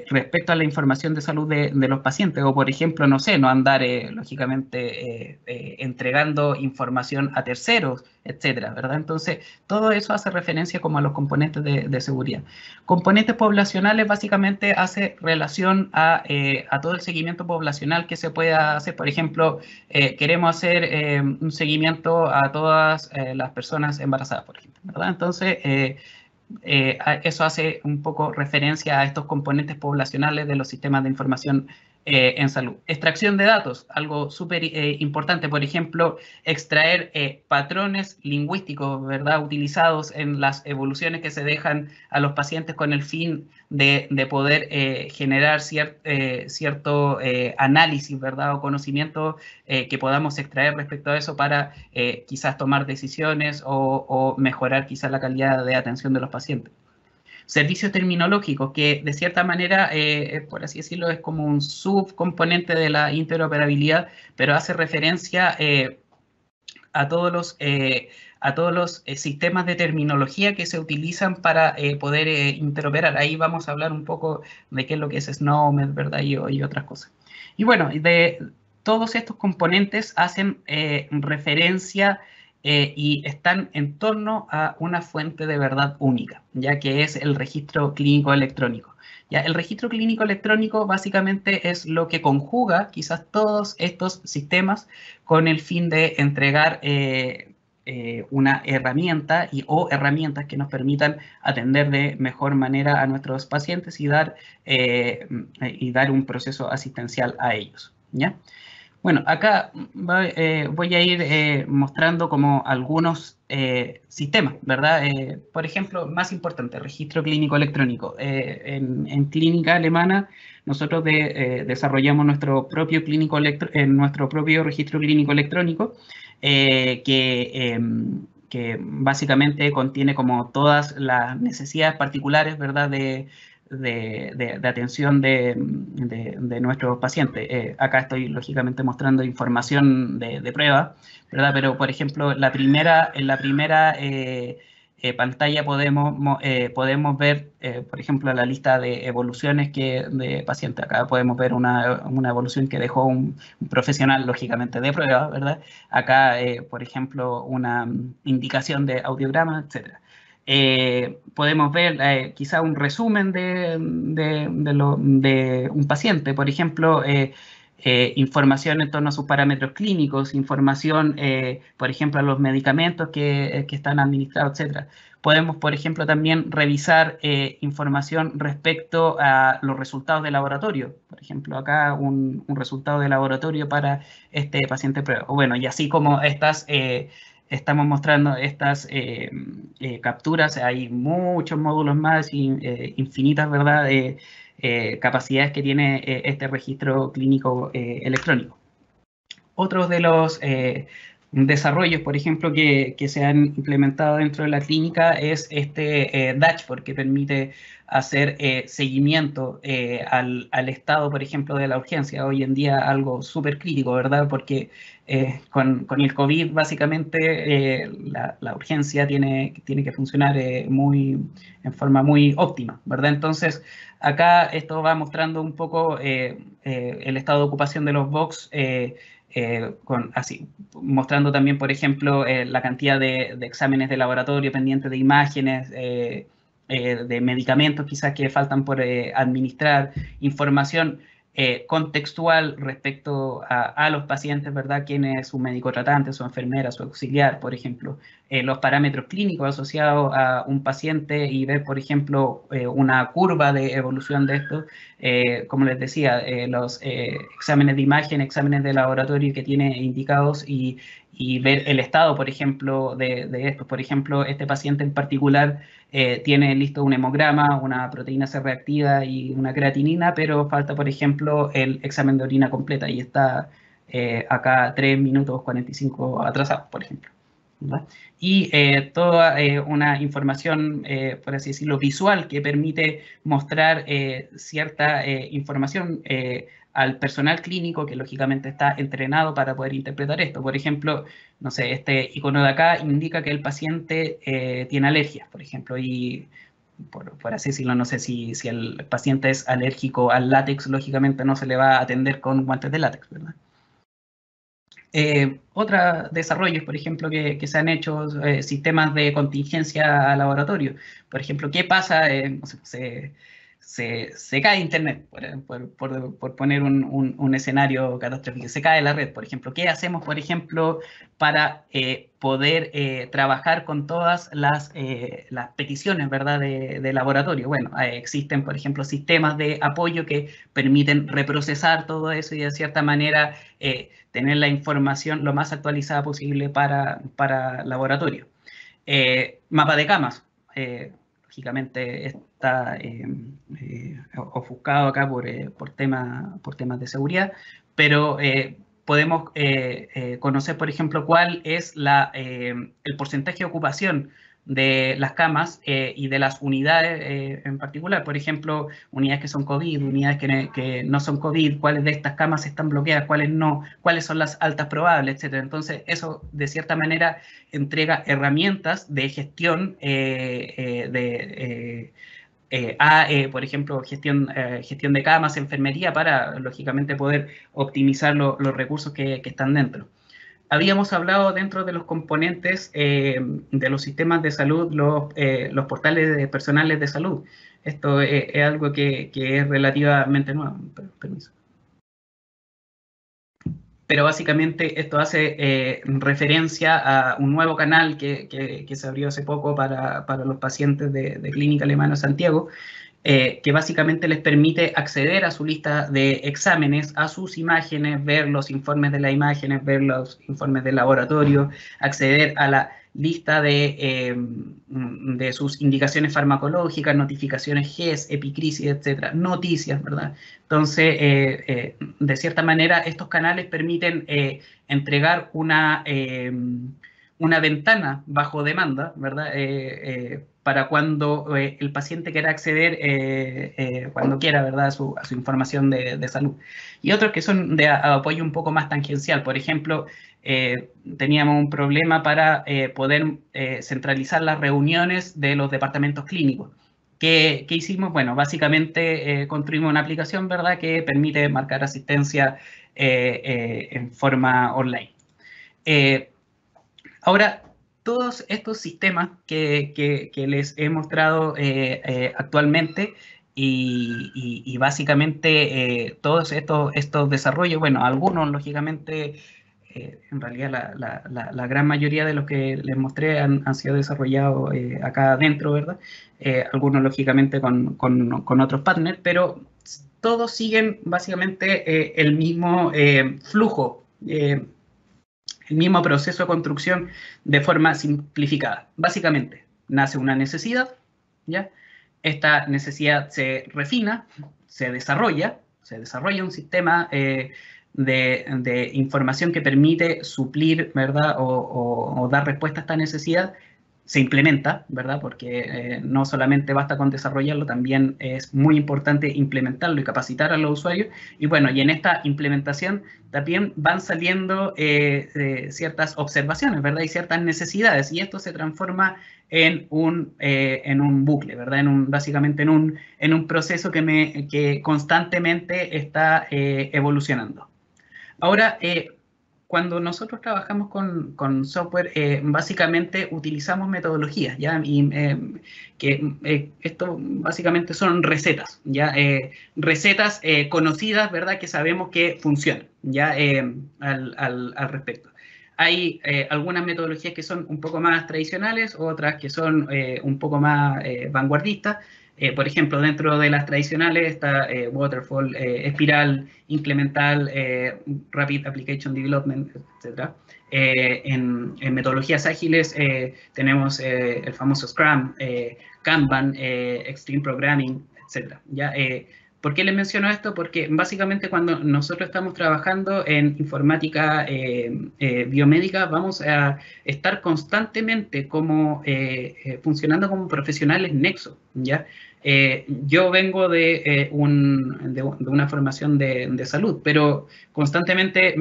respecto a la información de salud de los pacientes, o por ejemplo, no sé, no andar lógicamente entregando información a terceros, etcétera, ¿verdad? Entonces, todo eso hace referencia como a los componentes de seguridad. Componentes poblacionales básicamente hace relación a todo el seguimiento poblacional que se pueda hacer. Por ejemplo, queremos hacer un seguimiento a todas las personas embarazadas, por ejemplo, ¿verdad? Entonces, eso hace un poco referencia a estos componentes poblacionales de los sistemas de información en salud. Extracción de datos, algo súper importante, por ejemplo, extraer patrones lingüísticos, ¿verdad?, utilizados en las evoluciones que se dejan a los pacientes con el fin de poder generar cierto análisis, ¿verdad?, o conocimiento que podamos extraer respecto a eso para quizás tomar decisiones o mejorar quizás la calidad de atención de los pacientes. Servicios terminológicos, que de cierta manera, por así decirlo, es como un subcomponente de la interoperabilidad, pero hace referencia a todos los sistemas de terminología que se utilizan para poder interoperar. Ahí vamos a hablar un poco de qué es lo que es SNOMED, ¿verdad? Y otras cosas. Y bueno, de todos estos componentes hacen referencia y están en torno a una fuente de verdad única, ya que es el registro clínico electrónico. Ya, el registro clínico electrónico básicamente es lo que conjuga quizás todos estos sistemas con el fin de entregar una herramienta o herramientas que nos permitan atender de mejor manera a nuestros pacientes y dar un proceso asistencial a ellos, ¿ya? Bueno, acá voy a ir mostrando como algunos sistemas, ¿verdad? Por ejemplo, más importante, registro clínico electrónico. En clínica alemana nosotros desarrollamos nuestro propio registro clínico electrónico que básicamente contiene como todas las necesidades particulares, ¿verdad?, de atención de nuestros pacientes. Acá estoy lógicamente mostrando información de prueba, ¿verdad? Pero, por ejemplo, en la primera pantalla podemos ver, por ejemplo, la lista de evoluciones de pacientes. Acá podemos ver una evolución que dejó un profesional, lógicamente, de prueba, ¿verdad? Acá, por ejemplo, una indicación de audiograma, etcétera. podemos ver quizá un resumen de un paciente, por ejemplo, información en torno a sus parámetros clínicos, información, por ejemplo, a los medicamentos que están administrados, etc. Podemos, por ejemplo, también revisar información respecto a los resultados de laboratorio. Por ejemplo, acá un resultado de laboratorio para este paciente prueba. Bueno, y así como estamos mostrando estas capturas, hay muchos módulos más, infinitas, ¿verdad?, capacidades que tiene este registro clínico electrónico. Otros de los desarrollos, por ejemplo, que se han implementado dentro de la clínica es este dashboard que permite hacer seguimiento al estado, por ejemplo, de la urgencia. Hoy en día algo súper crítico, ¿verdad? Porque con el COVID, básicamente, la urgencia tiene que funcionar en forma muy óptima, ¿verdad? Entonces, acá esto va mostrando un poco el estado de ocupación de los box, mostrando también, por ejemplo, la cantidad de exámenes de laboratorio pendientes de imágenes, de medicamentos quizás que faltan por administrar, información contextual respecto a los pacientes, ¿verdad? ¿Quién es su médico tratante, su enfermera, su auxiliar, por ejemplo? Los parámetros clínicos asociados a un paciente y ver, por ejemplo, una curva de evolución de esto. Como les decía, los exámenes de imagen, exámenes de laboratorio que tiene indicados y ver el estado, por ejemplo, de estos. Por ejemplo, este paciente en particular tiene listo un hemograma, una proteína C reactiva y una creatinina, pero falta, por ejemplo, el examen de orina completa y está acá 3 minutos 45 atrasado, por ejemplo, ¿verdad? Y toda una información, por así decirlo, visual que permite mostrar cierta información al personal clínico que lógicamente está entrenado para poder interpretar esto. Por ejemplo, no sé, este icono de acá indica que el paciente tiene alergias, por ejemplo, y por así decirlo, no sé si el paciente es alérgico al látex, lógicamente no se le va a atender con guantes de látex, ¿verdad? Otros desarrollos, por ejemplo, que se han hecho, sistemas de contingencia a laboratorio. Por ejemplo, ¿qué pasa? No sé, se cae Internet, por poner un escenario catastrófico. Se cae la red, por ejemplo. ¿Qué hacemos, por ejemplo, para poder trabajar con todas las peticiones, ¿verdad?, de laboratorio? Bueno, existen, por ejemplo, sistemas de apoyo que permiten reprocesar todo eso y de cierta manera tener la información lo más actualizada posible para laboratorio. Mapa de camas. Lógicamente está ofuscado acá por temas de seguridad, pero podemos conocer, por ejemplo, cuál es el porcentaje de ocupación de las camas y de las unidades en particular. Por ejemplo, unidades que son COVID, unidades que no son COVID, cuáles de estas camas están bloqueadas, cuáles no, cuáles son las altas probables, etc. Entonces, eso de cierta manera entrega herramientas de gestión por ejemplo, gestión de camas, enfermería, para, lógicamente, poder optimizar los recursos que están dentro. Habíamos hablado dentro de los componentes de los sistemas de salud, los portales personales de salud. Esto es algo que es relativamente nuevo. Permiso. Pero básicamente esto hace referencia a un nuevo canal que se abrió hace poco para los pacientes de Clínica Alemana Santiago, que básicamente les permite acceder a su lista de exámenes, a sus imágenes, ver los informes de las imágenes, ver los informes del laboratorio, acceder a la lista de sus indicaciones farmacológicas, notificaciones GES, epicrisis, etcétera, noticias, ¿verdad? Entonces, de cierta manera, estos canales permiten entregar una ventana bajo demanda, ¿verdad? Para cuando el paciente quiera acceder, cuando quiera, ¿verdad?, a su información de salud. Y otros que son de apoyo un poco más tangencial. Por ejemplo, teníamos un problema para poder centralizar las reuniones de los departamentos clínicos. ¿Qué hicimos? Bueno, básicamente construimos una aplicación, ¿verdad?, que permite marcar asistencia en forma online. Ahora, todos estos sistemas que les he mostrado actualmente y básicamente todos estos desarrollos, bueno, algunos lógicamente, en realidad la gran mayoría de los que les mostré han sido desarrollados acá adentro, ¿verdad? Algunos lógicamente con otros partners, pero todos siguen básicamente el mismo flujo, el mismo proceso de construcción de forma simplificada. Básicamente, nace una necesidad, ¿ya? Esta necesidad se refina, se desarrolla un sistema de información que permite suplir, ¿verdad? O dar respuesta a esta necesidad. Se implementa, ¿verdad? Porque no solamente basta con desarrollarlo, también es muy importante implementarlo y capacitar a los usuarios. Y bueno, y en esta implementación también van saliendo ciertas observaciones, ¿verdad? Y ciertas necesidades, y esto se transforma en un bucle, ¿verdad? Básicamente en un proceso que constantemente está evolucionando. Ahora, cuando nosotros trabajamos con software, básicamente utilizamos metodologías, ¿ya? Y esto básicamente son recetas, ¿ya? Recetas conocidas, ¿verdad? Que sabemos que funcionan, ¿ya? Al respecto. Hay algunas metodologías que son un poco más tradicionales, otras que son un poco más vanguardistas. Por ejemplo, dentro de las tradicionales está Waterfall, Espiral, Incremental, Rapid Application Development, etc. En metodologías ágiles tenemos el famoso Scrum, Kanban, Extreme Programming, etc. ¿Ya? ¿Por qué les menciono esto? Porque básicamente cuando nosotros estamos trabajando en informática biomédica, vamos a estar constantemente funcionando como profesionales nexo, ¿ya? Yo vengo de una formación de salud, pero constantemente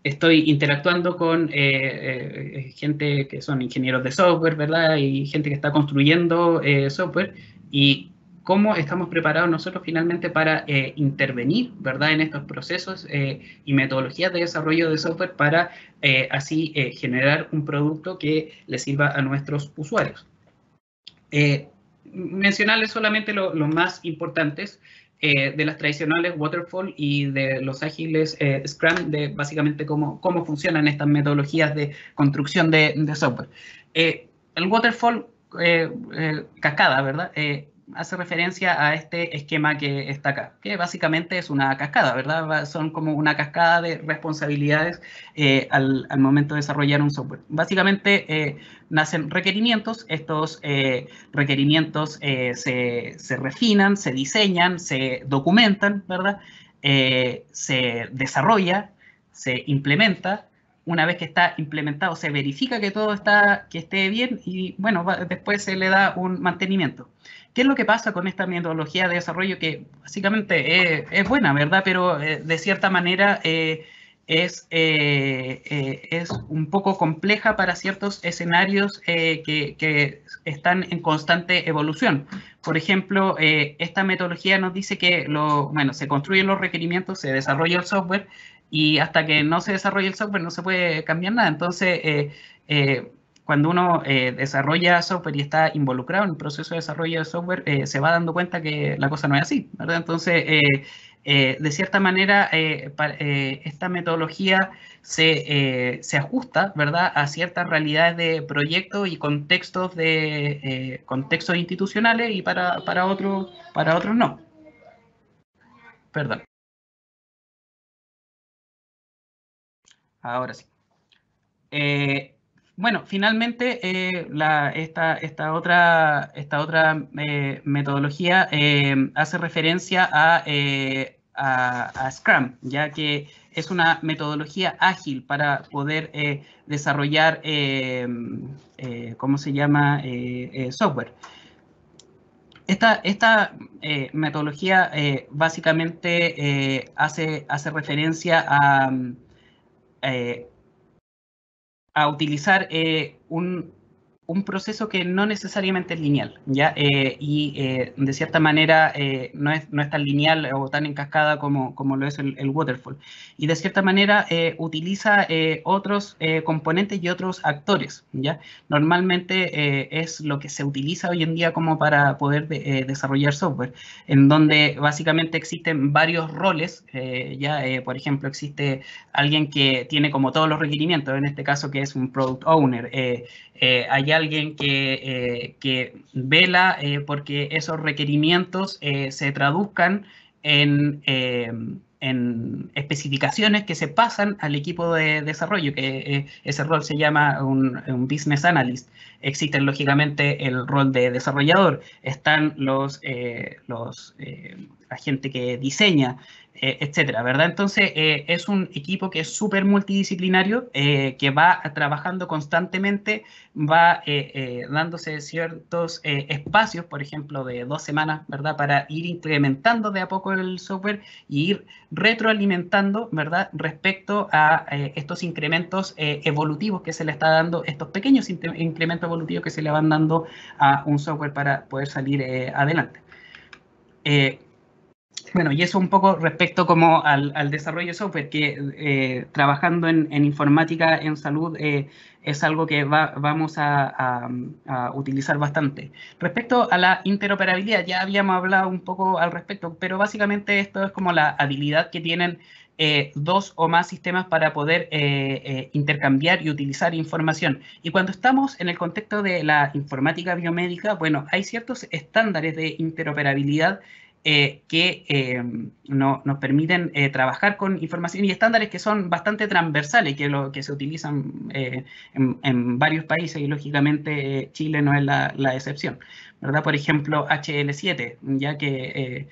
estoy interactuando con gente que son ingenieros de software, ¿verdad? Y gente que está construyendo software, y cómo estamos preparados nosotros finalmente para intervenir, ¿verdad? En estos procesos y metodologías de desarrollo de software para así generar un producto que le sirva a nuestros usuarios. Mencionarles solamente los más importantes. De las tradicionales Waterfall y de los ágiles Scrum, de básicamente cómo funcionan estas metodologías de construcción de software. El Waterfall, cascada, ¿verdad? Hace referencia a este esquema que está acá, que básicamente es una cascada, ¿verdad? Son como una cascada de responsabilidades al momento de desarrollar un software. Básicamente nacen requerimientos, estos requerimientos se refinan, se diseñan, se documentan, ¿verdad? Se desarrolla, se implementa. Una vez que está implementado, se verifica que todo esté bien y, bueno, después se le da un mantenimiento. ¿Qué es lo que pasa con esta metodología de desarrollo? Que básicamente es buena, ¿verdad? Pero de cierta manera es un poco compleja para ciertos escenarios que están en constante evolución. Por ejemplo, esta metodología nos dice que se construyen los requerimientos, se desarrolla el software, y hasta que no se desarrolle el software no se puede cambiar nada. Entonces, cuando uno desarrolla software y está involucrado en el proceso de desarrollo de software, se va dando cuenta que la cosa no es así, ¿verdad? Entonces, de cierta manera, esta metodología se ajusta, ¿verdad?, a ciertas realidades de proyectos y contextos institucionales, y para otros no. Perdón. Ahora sí. Bueno, finalmente esta otra metodología hace referencia a Scrum, ya que es una metodología ágil para poder desarrollar, ¿cómo se llama?, software. Esta metodología básicamente hace referencia a utilizar un proceso que no necesariamente es lineal, ¿ya? De cierta manera no es tan lineal o tan en cascada como lo es el waterfall. Y de cierta manera utiliza otros componentes y otros actores, ¿ya? Normalmente es lo que se utiliza hoy en día como para poder desarrollar software, en donde básicamente existen varios roles, por ejemplo, existe alguien que tiene como todos los requerimientos, en este caso que es un product owner, hay alguien que vela porque esos requerimientos se traduzcan en especificaciones que se pasan al equipo de desarrollo, que ese rol se llama un business analyst. Existen lógicamente el rol de desarrollador, están la gente que diseña, etcétera, ¿verdad? Entonces es un equipo que es súper multidisciplinario, que va trabajando constantemente, va dándose ciertos espacios, por ejemplo, de 2 semanas, ¿verdad? Para ir incrementando de a poco el software y ir retroalimentando, ¿verdad? Respecto a estos incrementos evolutivos que se le está dando, estos pequeños incrementos evolutivos que se le van dando a un software para poder salir adelante. Bueno, y eso un poco respecto como al desarrollo de software, que trabajando en informática en salud es algo que vamos a utilizar bastante. Respecto a la interoperabilidad, ya habíamos hablado un poco al respecto, pero básicamente esto es como la habilidad que tienen 2 o más sistemas para poder intercambiar y utilizar información. Y cuando estamos en el contexto de la informática biomédica, bueno, hay ciertos estándares de interoperabilidad que nos permiten trabajar con información y estándares que son bastante transversales, que se utilizan en varios países y lógicamente Chile no es la excepción, ¿verdad? Por ejemplo, HL7, ya que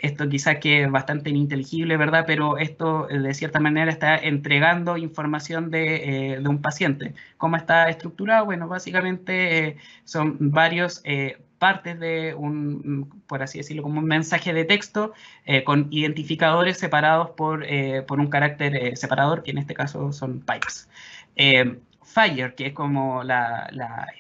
esto quizás que es bastante ininteligible, ¿verdad? Pero esto de cierta manera está entregando información de un paciente. ¿Cómo está estructurado? Bueno, básicamente son varios partes de por así decirlo, como un mensaje de texto con identificadores separados por un carácter separador, que en este caso son pipes. Fire, que es como la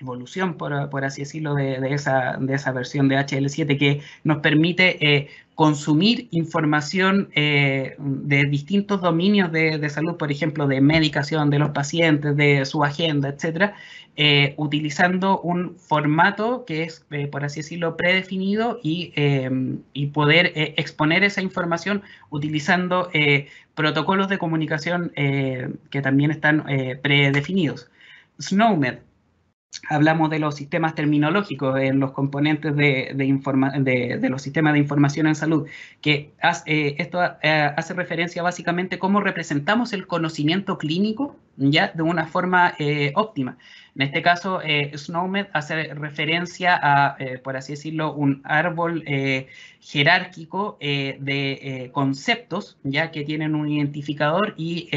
evolución, por así decirlo, de esa versión de HL7, que nos permite consumir información de distintos dominios de salud, por ejemplo, de medicación de los pacientes, de su agenda, etcétera, utilizando un formato que es, por así decirlo, predefinido y poder exponer esa información utilizando protocolos de comunicación que también están predefinidos. SNOMED. Hablamos de los sistemas terminológicos en los componentes de los sistemas de información en salud, que esto hace referencia básicamente a cómo representamos el conocimiento clínico ya de una forma óptima. En este caso, SNOMED hace referencia a, por así decirlo, un árbol jerárquico de conceptos ya que tienen un identificador y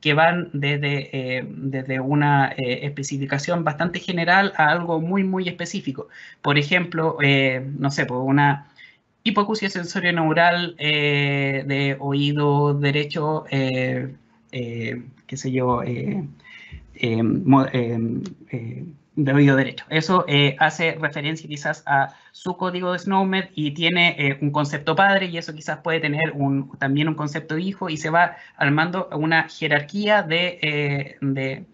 que van desde una especificación bastante general a algo muy, muy específico. Por ejemplo, no sé, pues una hipoacusia sensorio-neural de oído derecho, qué sé yo, de oído derecho. Eso hace referencia quizás a su código de SNOMED y tiene un concepto padre y eso quizás puede tener también un concepto hijo y se va armando una jerarquía de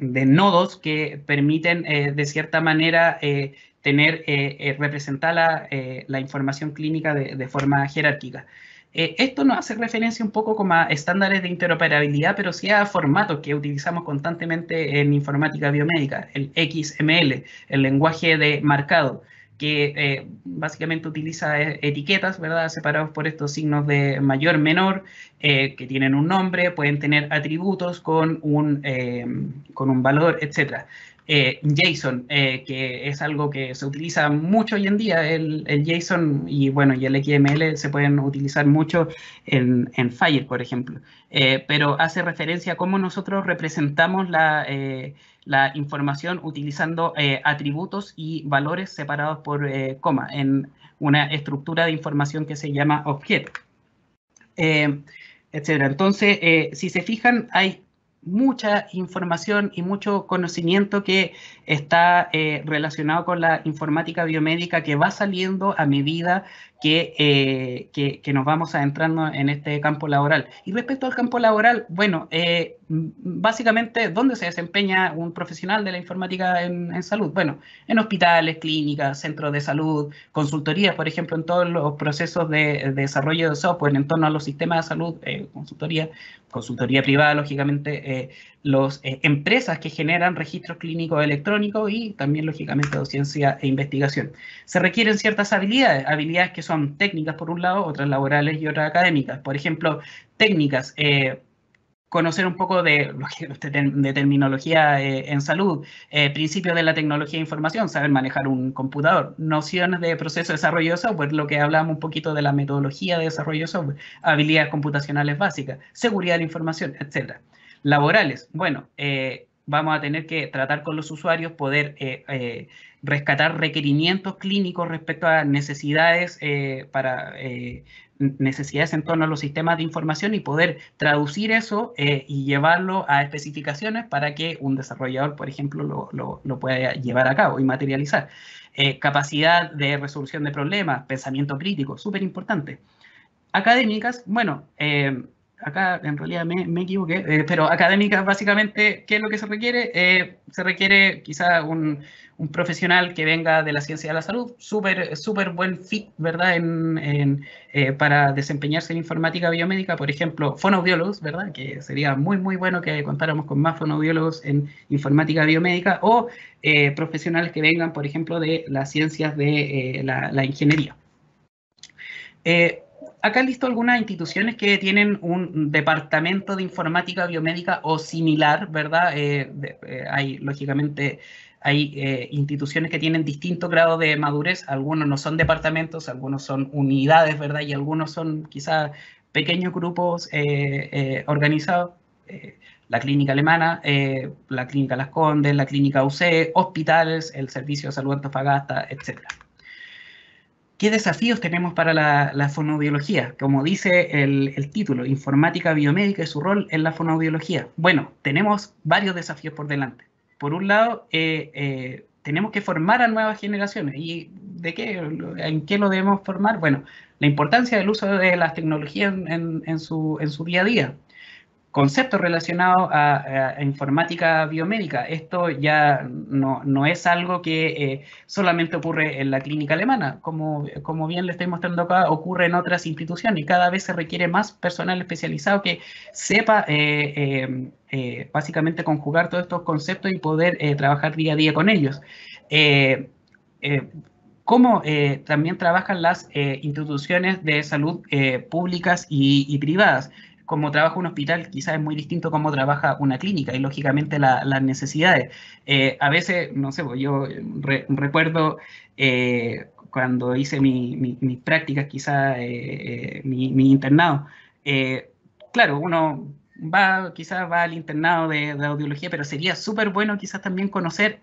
nodos que permiten de cierta manera representar la información clínica de forma jerárquica. Esto nos hace referencia un poco como a estándares de interoperabilidad, pero sí a formatos que utilizamos constantemente en informática biomédica, el XML, el lenguaje de marcado, que básicamente utiliza etiquetas, ¿verdad?, separados por estos signos de mayor, menor, que tienen un nombre, pueden tener atributos con un valor, etc. JSON, que es algo que se utiliza mucho hoy en día, el JSON y bueno, y el XML se pueden utilizar mucho en Fire, por ejemplo, pero hace referencia a cómo nosotros representamos la información utilizando atributos y valores separados por coma en una estructura de información que se llama objeto, etcétera. Entonces, si se fijan, hay mucha información y mucho conocimiento que está relacionado con la informática biomédica que va saliendo a medida que nos vamos adentrando en este campo laboral. Y respecto al campo laboral, bueno, básicamente, ¿dónde se desempeña un profesional de la informática en salud? Bueno, en hospitales, clínicas, centros de salud, consultorías, por ejemplo, en todos los procesos de desarrollo de software en torno a los sistemas de salud, consultoría privada, lógicamente, las empresas que generan registros clínicos electrónicos y también, lógicamente, docencia e investigación. Se requieren ciertas habilidades que son técnicas por un lado, otras laborales y otras académicas. Por ejemplo, técnicas, conocer un poco de terminología en salud, principios de la tecnología de información, saber manejar un computador, nociones de proceso de desarrollo de software, lo que hablamos un poquito de la metodología de desarrollo de software, habilidades computacionales básicas, seguridad de la información, etc. Laborales, bueno, vamos a tener que tratar con los usuarios, poder rescatar requerimientos clínicos respecto a necesidades necesidades en torno a los sistemas de información y poder traducir eso y llevarlo a especificaciones para que un desarrollador, por ejemplo, lo pueda llevar a cabo y materializar. Capacidad de resolución de problemas, pensamiento crítico, súper importante. Académicas, bueno, acá en realidad me equivoqué, pero académicas básicamente, ¿qué es lo que se requiere? Se requiere quizá un profesional que venga de la ciencia de la salud, súper buen fit, ¿verdad? Para desempeñarse en informática biomédica, por ejemplo, fonoaudiólogos, ¿verdad? Que sería muy bueno que contáramos con más fonoaudiólogos en informática biomédica, o profesionales que vengan, por ejemplo, de las ciencias de la ingeniería. Acá listo algunas instituciones que tienen un departamento de informática biomédica o similar, ¿verdad? Lógicamente, hay instituciones que tienen distinto grado de madurez. Algunos no son departamentos, algunos son unidades, ¿verdad? Y algunos son quizás pequeños grupos organizados. La clínica alemana, la clínica Las Condes, la clínica UC, hospitales, el Servicio de Salud Antofagasta, etc. ¿Qué desafíos tenemos para la fonoaudiología? Como dice el título, informática biomédica y su rol en la fonoaudiología. Bueno, tenemos varios desafíos por delante. Por un lado, tenemos que formar a nuevas generaciones. ¿Y en qué lo debemos formar? Bueno, la importancia del uso de las tecnologías en su día a día. Conceptos relacionados a informática biomédica. Esto ya no es algo que solamente ocurre en la clínica alemana. Como bien le estoy mostrando acá, ocurre en otras instituciones y cada vez se requiere más personal especializado que sepa básicamente conjugar todos estos conceptos y poder trabajar día a día con ellos. Cómo también trabajan las instituciones de salud públicas y privadas. Como trabaja un hospital, quizás es muy distinto cómo trabaja una clínica y, lógicamente, las necesidades. A veces, no sé, yo recuerdo cuando hice mis prácticas, quizás mi internado. Claro, uno quizás va al internado de audiología, pero sería súper bueno quizás también conocer,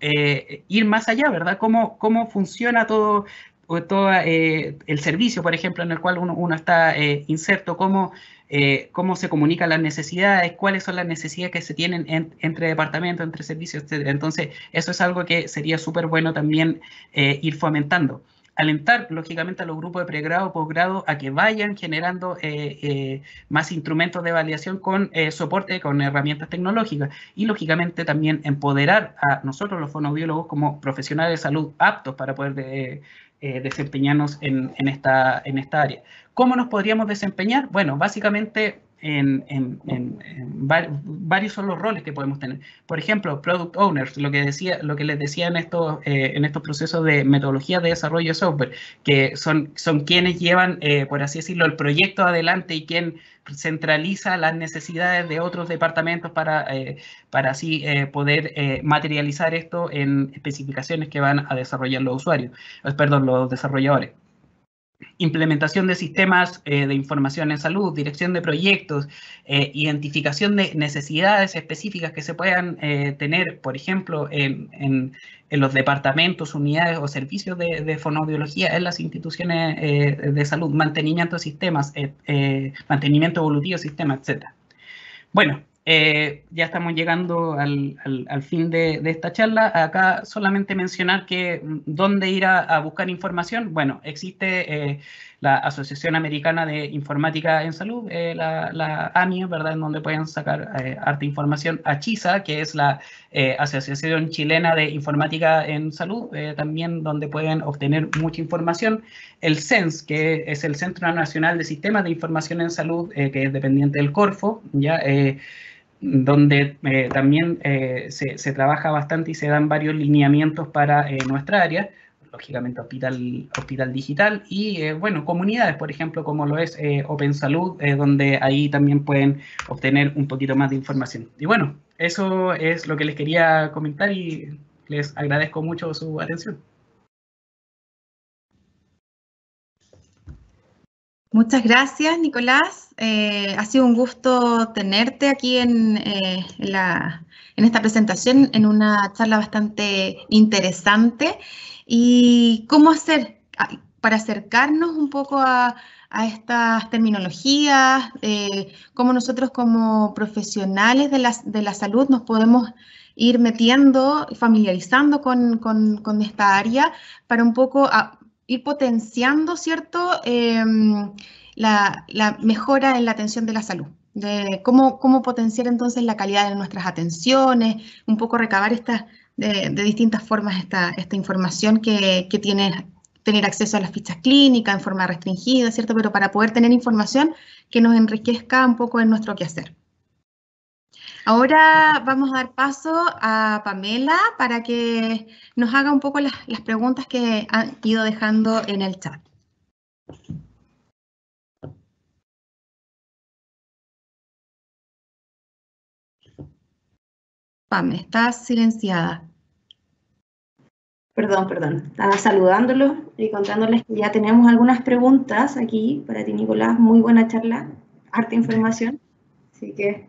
ir más allá, ¿verdad? Cómo funciona todo el servicio, por ejemplo, en el cual uno está inserto, cómo se comunican las necesidades, cuáles son las necesidades que se tienen entre departamentos, entre servicios, etc. Entonces, eso es algo que sería súper bueno también ir fomentando. Alentar, lógicamente, a los grupos de pregrado, posgrado, a que vayan generando más instrumentos de validación con soporte, con herramientas tecnológicas. Y, lógicamente, también empoderar a nosotros, los fonoaudiólogos, como profesionales de salud aptos para poder desempeñarnos en esta área. ¿Cómo nos podríamos desempeñar? Bueno, básicamente varios son los roles que podemos tener. Por ejemplo, Product Owners, lo que les decía en estos procesos de metodología de desarrollo de software, que son quienes llevan, por así decirlo, el proyecto adelante y quien centraliza las necesidades de otros departamentos para así poder materializar esto en especificaciones que van a desarrollar los desarrolladores. Implementación de sistemas de información en salud, dirección de proyectos, identificación de necesidades específicas que se puedan tener, por ejemplo, en los departamentos, unidades o servicios de fonoaudiología en las instituciones de salud, mantenimiento de sistemas, mantenimiento evolutivo de sistemas, etc. Bueno, ya estamos llegando al fin de esta charla. Acá solamente mencionar que dónde ir a buscar información. Bueno, existe la Asociación Americana de Informática en Salud, la AMI, ¿verdad? En donde pueden sacar harta información. ACHISA, que es la Asociación Chilena de Informática en Salud, también donde pueden obtener mucha información. El CENS, que es el Centro Nacional de Sistemas de Información en Salud, que es dependiente del Corfo, ¿ya? Donde también se trabaja bastante y se dan varios lineamientos para nuestra área, lógicamente hospital digital y, bueno, comunidades, por ejemplo, como lo es Open Salud, donde ahí también pueden obtener un poquito más de información. Y bueno, eso es lo que les quería comentar y les agradezco mucho su atención. Muchas gracias, Nicolás. Ha sido un gusto tenerte aquí en esta presentación, en una charla bastante interesante. ¿Y cómo hacer para acercarnos un poco a estas terminologías? ¿Cómo nosotros como profesionales de la salud nos podemos ir metiendo, familiarizando con esta área para un poco ir potenciando, ¿cierto?, la mejora en la atención de la salud, de cómo potenciar entonces la calidad de nuestras atenciones, un poco recabar de distintas formas esta información que tener acceso a las fichas clínicas en forma restringida, ¿cierto?, pero para poder tener información que nos enriquezca un poco en nuestro quehacer. Ahora vamos a dar paso a Pamela para que nos haga un poco las preguntas que han ido dejando en el chat. Pam, estás silenciada. Perdón. Estaba saludándolos y contándoles que ya tenemos algunas preguntas aquí para ti, Nicolás. Muy buena charla, harta información. Así que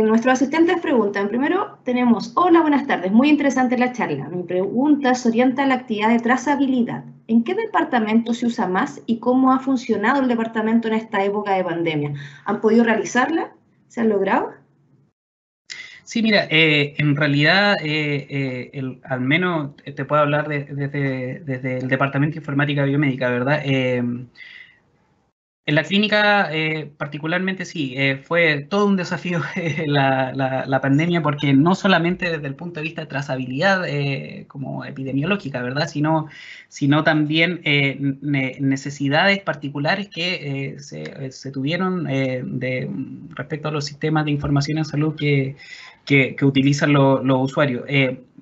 nuestros asistentes preguntan. Primero tenemos, hola, buenas tardes, muy interesante la charla. Mi pregunta se orienta a la actividad de trazabilidad. ¿En qué departamento se usa más y cómo ha funcionado el departamento en esta época de pandemia? ¿Han podido realizarla? ¿Se han logrado? Sí, mira, en realidad, al menos te puedo hablar desde el Departamento de Informática Biomédica, ¿verdad? En la clínica, particularmente, sí, fue todo un desafío la pandemia, porque no solamente desde el punto de vista de trazabilidad como epidemiológica, ¿verdad? Sino también necesidades particulares que se tuvieron respecto a los sistemas de información en salud que utilizan los usuarios.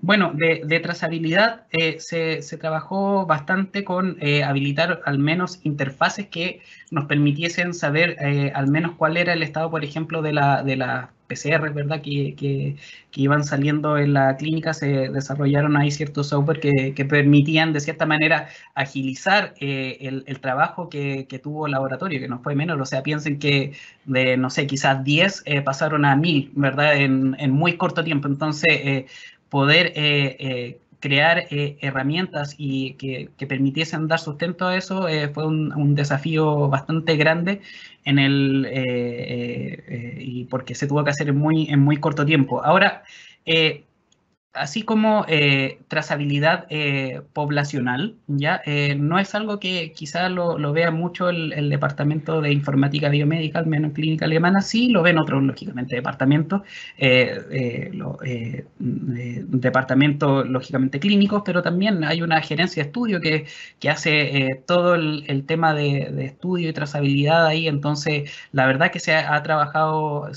Bueno, de trazabilidad se trabajó bastante con habilitar al menos interfaces que nos permitiesen saber al menos cuál era el estado, por ejemplo, de la PCR, ¿verdad? Que iban saliendo en la clínica. Se desarrollaron ahí ciertos software que permitían, de cierta manera, agilizar el trabajo que tuvo el laboratorio, que no fue menor. O sea, piensen que de, no sé, quizás 10 pasaron a 1000, ¿verdad? En muy corto tiempo. Entonces, poder crear herramientas y que permitiesen dar sustento a eso fue un desafío bastante grande y porque se tuvo que hacer en muy corto tiempo. Ahora, así como trazabilidad poblacional, ¿ya? No es algo que quizá lo vea mucho el Departamento de Informática Biomédica, al menos en Clínica Alemana. Sí lo ven otros, lógicamente, departamentos, departamentos, lógicamente, clínicos, pero también hay una gerencia de estudio que hace todo el tema de estudio y trazabilidad ahí. Entonces, la verdad que se ha trabajado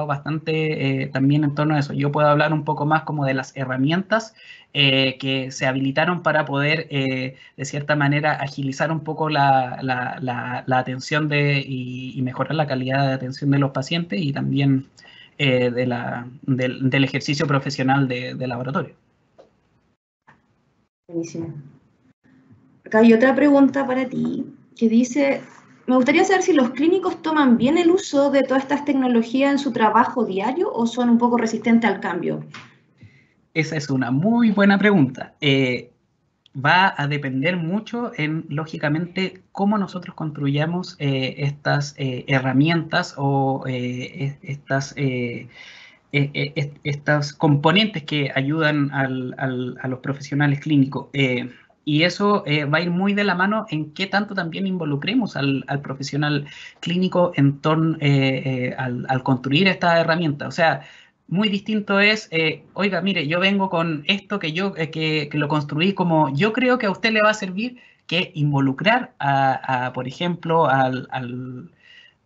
bastante también en torno a eso. Yo puedo hablar un poco más como de las herramientas que se habilitaron para poder, de cierta manera, agilizar un poco la atención y mejorar la calidad de atención de los pacientes y también del ejercicio profesional de laboratorio. Buenísimo. Acá hay otra pregunta para ti que dice, me gustaría saber si los clínicos toman bien el uso de todas estas tecnologías en su trabajo diario o son un poco resistentes al cambio. Esa es una muy buena pregunta. va a depender mucho en, lógicamente, cómo nosotros construyamos estas herramientas o estas componentes que ayudan a los profesionales clínicos. Y eso va a ir muy de la mano en qué tanto también involucremos al profesional clínico en torno al construir esta herramienta. O sea, muy distinto es, oiga, mire, yo vengo con esto que lo construí como yo creo que a usted le va a servir, que involucrar por ejemplo,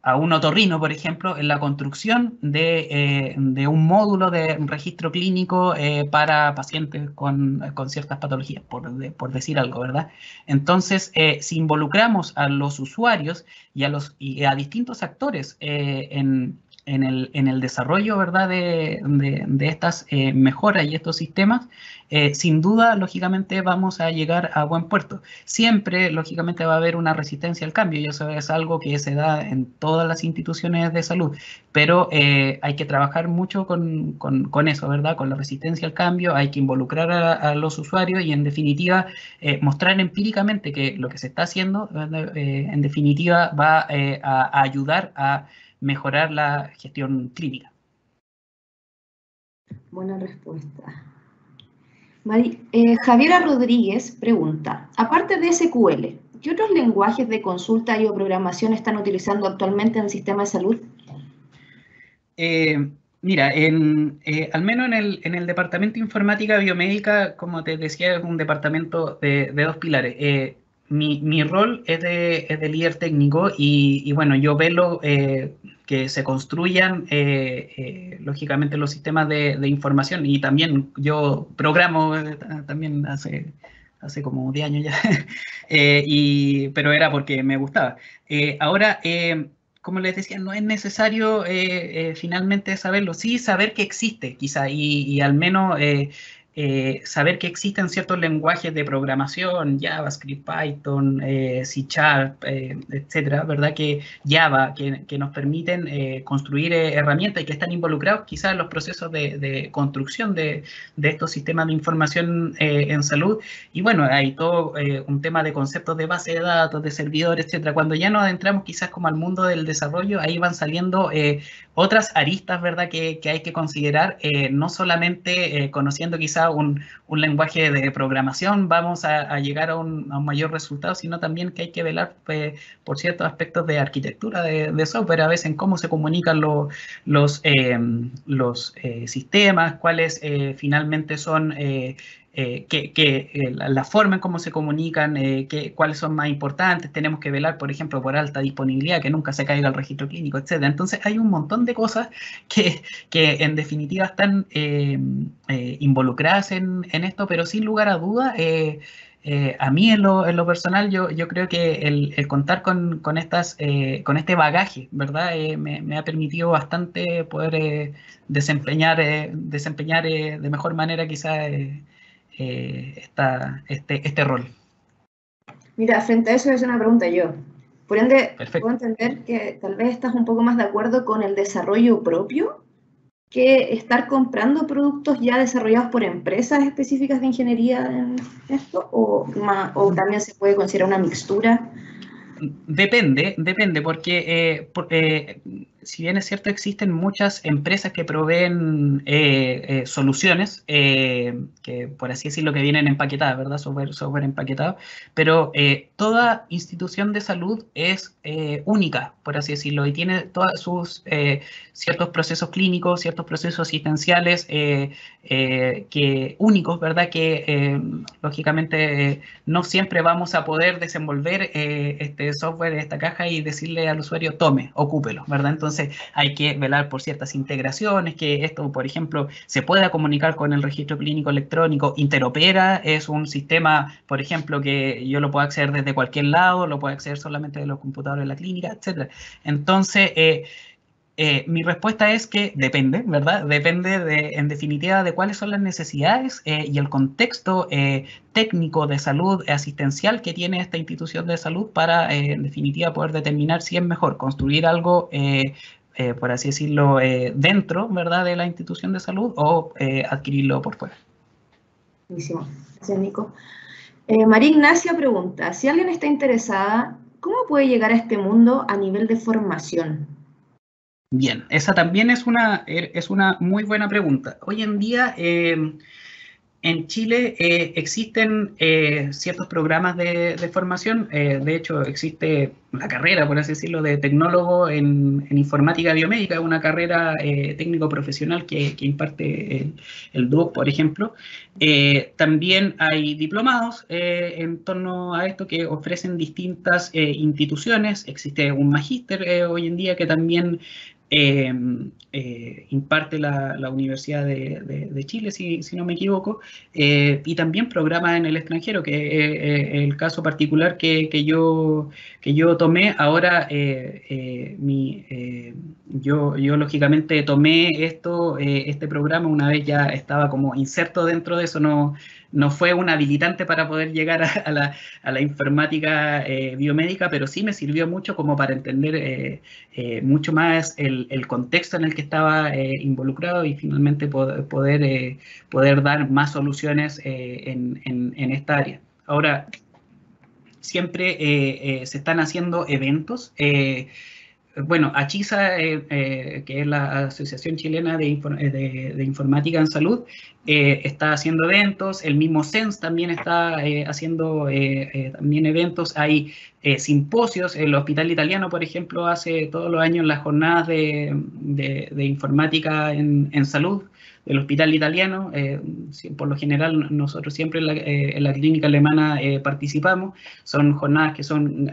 a un otorrino, por ejemplo, en la construcción de un módulo de registro clínico para pacientes con ciertas patologías, por decir algo, ¿verdad? Entonces, si involucramos a los usuarios y a distintos actores en el desarrollo, ¿verdad?, de estas mejoras y estos sistemas, sin duda, lógicamente, vamos a llegar a buen puerto. Siempre, lógicamente, va a haber una resistencia al cambio, y eso es algo que se da en todas las instituciones de salud, pero hay que trabajar mucho con eso, ¿verdad?, con la resistencia al cambio, hay que involucrar a los usuarios y, en definitiva, mostrar empíricamente que lo que se está haciendo, en definitiva, va a ayudar a mejorar la gestión clínica. Buena respuesta. Javiera Rodríguez pregunta, aparte de SQL, ¿qué otros lenguajes de consulta y o programación están utilizando actualmente en el sistema de salud? Mira, al menos en el departamento de informática biomédica, como te decía, es un departamento de dos pilares. Mi rol es de líder técnico y bueno, yo velo que se construyan lógicamente los sistemas de información, y también yo programo también hace como 10 años ya, pero era porque me gustaba. Ahora, como les decía, no es necesario finalmente saberlo, sí saber que existe quizá y al menos saber que existen ciertos lenguajes de programación, JavaScript, Python, C#, etcétera, ¿verdad? Que Java, que nos permiten construir herramientas y que están involucrados quizás en los procesos de construcción de estos sistemas de información en salud. Y bueno, hay todo un tema de conceptos de base de datos, de servidores, etcétera. Cuando ya nos adentramos quizás como al mundo del desarrollo, ahí van saliendo otras aristas, ¿verdad?, que hay que considerar, no solamente conociendo quizá un lenguaje de programación vamos a llegar a un mayor resultado, sino también que hay que velar por ciertos aspectos de arquitectura de software, a veces en cómo se comunican los sistemas, cuáles finalmente son la forma en cómo se comunican, cuáles son más importantes. Tenemos que velar, por ejemplo, por alta disponibilidad, que nunca se caiga el registro clínico, etc. Entonces hay un montón de cosas que en definitiva están involucradas en esto, pero sin lugar a dudas, a mí en lo personal yo creo que el contar con este bagaje, ¿verdad? Me ha permitido bastante poder desempeñar de mejor manera quizás este rol. Mira, frente a eso es una pregunta yo. Por ende, Perfecto. puedo entender que tal vez estás un poco más de acuerdo con el desarrollo propio que estar comprando productos ya desarrollados por empresas específicas de ingeniería en esto, o también se puede considerar una mixtura. Depende, porque si bien es cierto, existen muchas empresas que proveen soluciones que, por así decirlo, que vienen empaquetadas, ¿verdad? Software empaquetado, pero toda institución de salud es única, por así decirlo, y tiene todos sus ciertos procesos clínicos, ciertos procesos asistenciales únicos, ¿verdad? Que lógicamente no siempre vamos a poder desenvolver este software, esta caja, y decirle al usuario, tome, ocúpelo, ¿verdad? Entonces hay que velar por ciertas integraciones, que esto, por ejemplo, se pueda comunicar con el registro clínico electrónico. Interopera es un sistema, por ejemplo, que yo lo puedo acceder desde cualquier lado, lo puedo acceder solamente de los computadores de la clínica, etc. Entonces, mi respuesta es que depende, ¿verdad? Depende, en definitiva, de cuáles son las necesidades y el contexto técnico de salud asistencial que tiene esta institución de salud para, en definitiva, poder determinar si es mejor construir algo, por así decirlo, dentro, ¿verdad?, de la institución de salud, o adquirirlo por fuera. Buenísimo. Gracias, Nico. María Ignacia pregunta, si alguien está interesada, ¿cómo puede llegar a este mundo a nivel de formación? Bien, esa también es una muy buena pregunta. Hoy en día en Chile existen ciertos programas de formación. De hecho, existe la carrera, por así decirlo, de tecnólogo en informática biomédica, una carrera técnico-profesional que imparte el DUOC, por ejemplo. También hay diplomados en torno a esto que ofrecen distintas instituciones. Existe un magíster hoy en día que también imparte la Universidad de Chile, si no me equivoco, y también programas en el extranjero, que el caso particular que yo tomé. Ahora, yo lógicamente tomé este programa una vez ya estaba como inserto dentro de eso. No fue un habilitante para poder llegar a la informática biomédica, pero sí me sirvió mucho como para entender mucho más el contexto en el que estaba involucrado y finalmente poder dar más soluciones en esta área. Ahora, siempre se están haciendo eventos. Bueno, ACHISA, que es la Asociación Chilena de Informática en Salud, está haciendo eventos. El mismo CENS también está haciendo también eventos. Hay simposios. El Hospital Italiano, por ejemplo, hace todos los años las jornadas de informática en salud del Hospital Italiano. Por lo general, nosotros siempre en la clínica alemana participamos. Son jornadas que son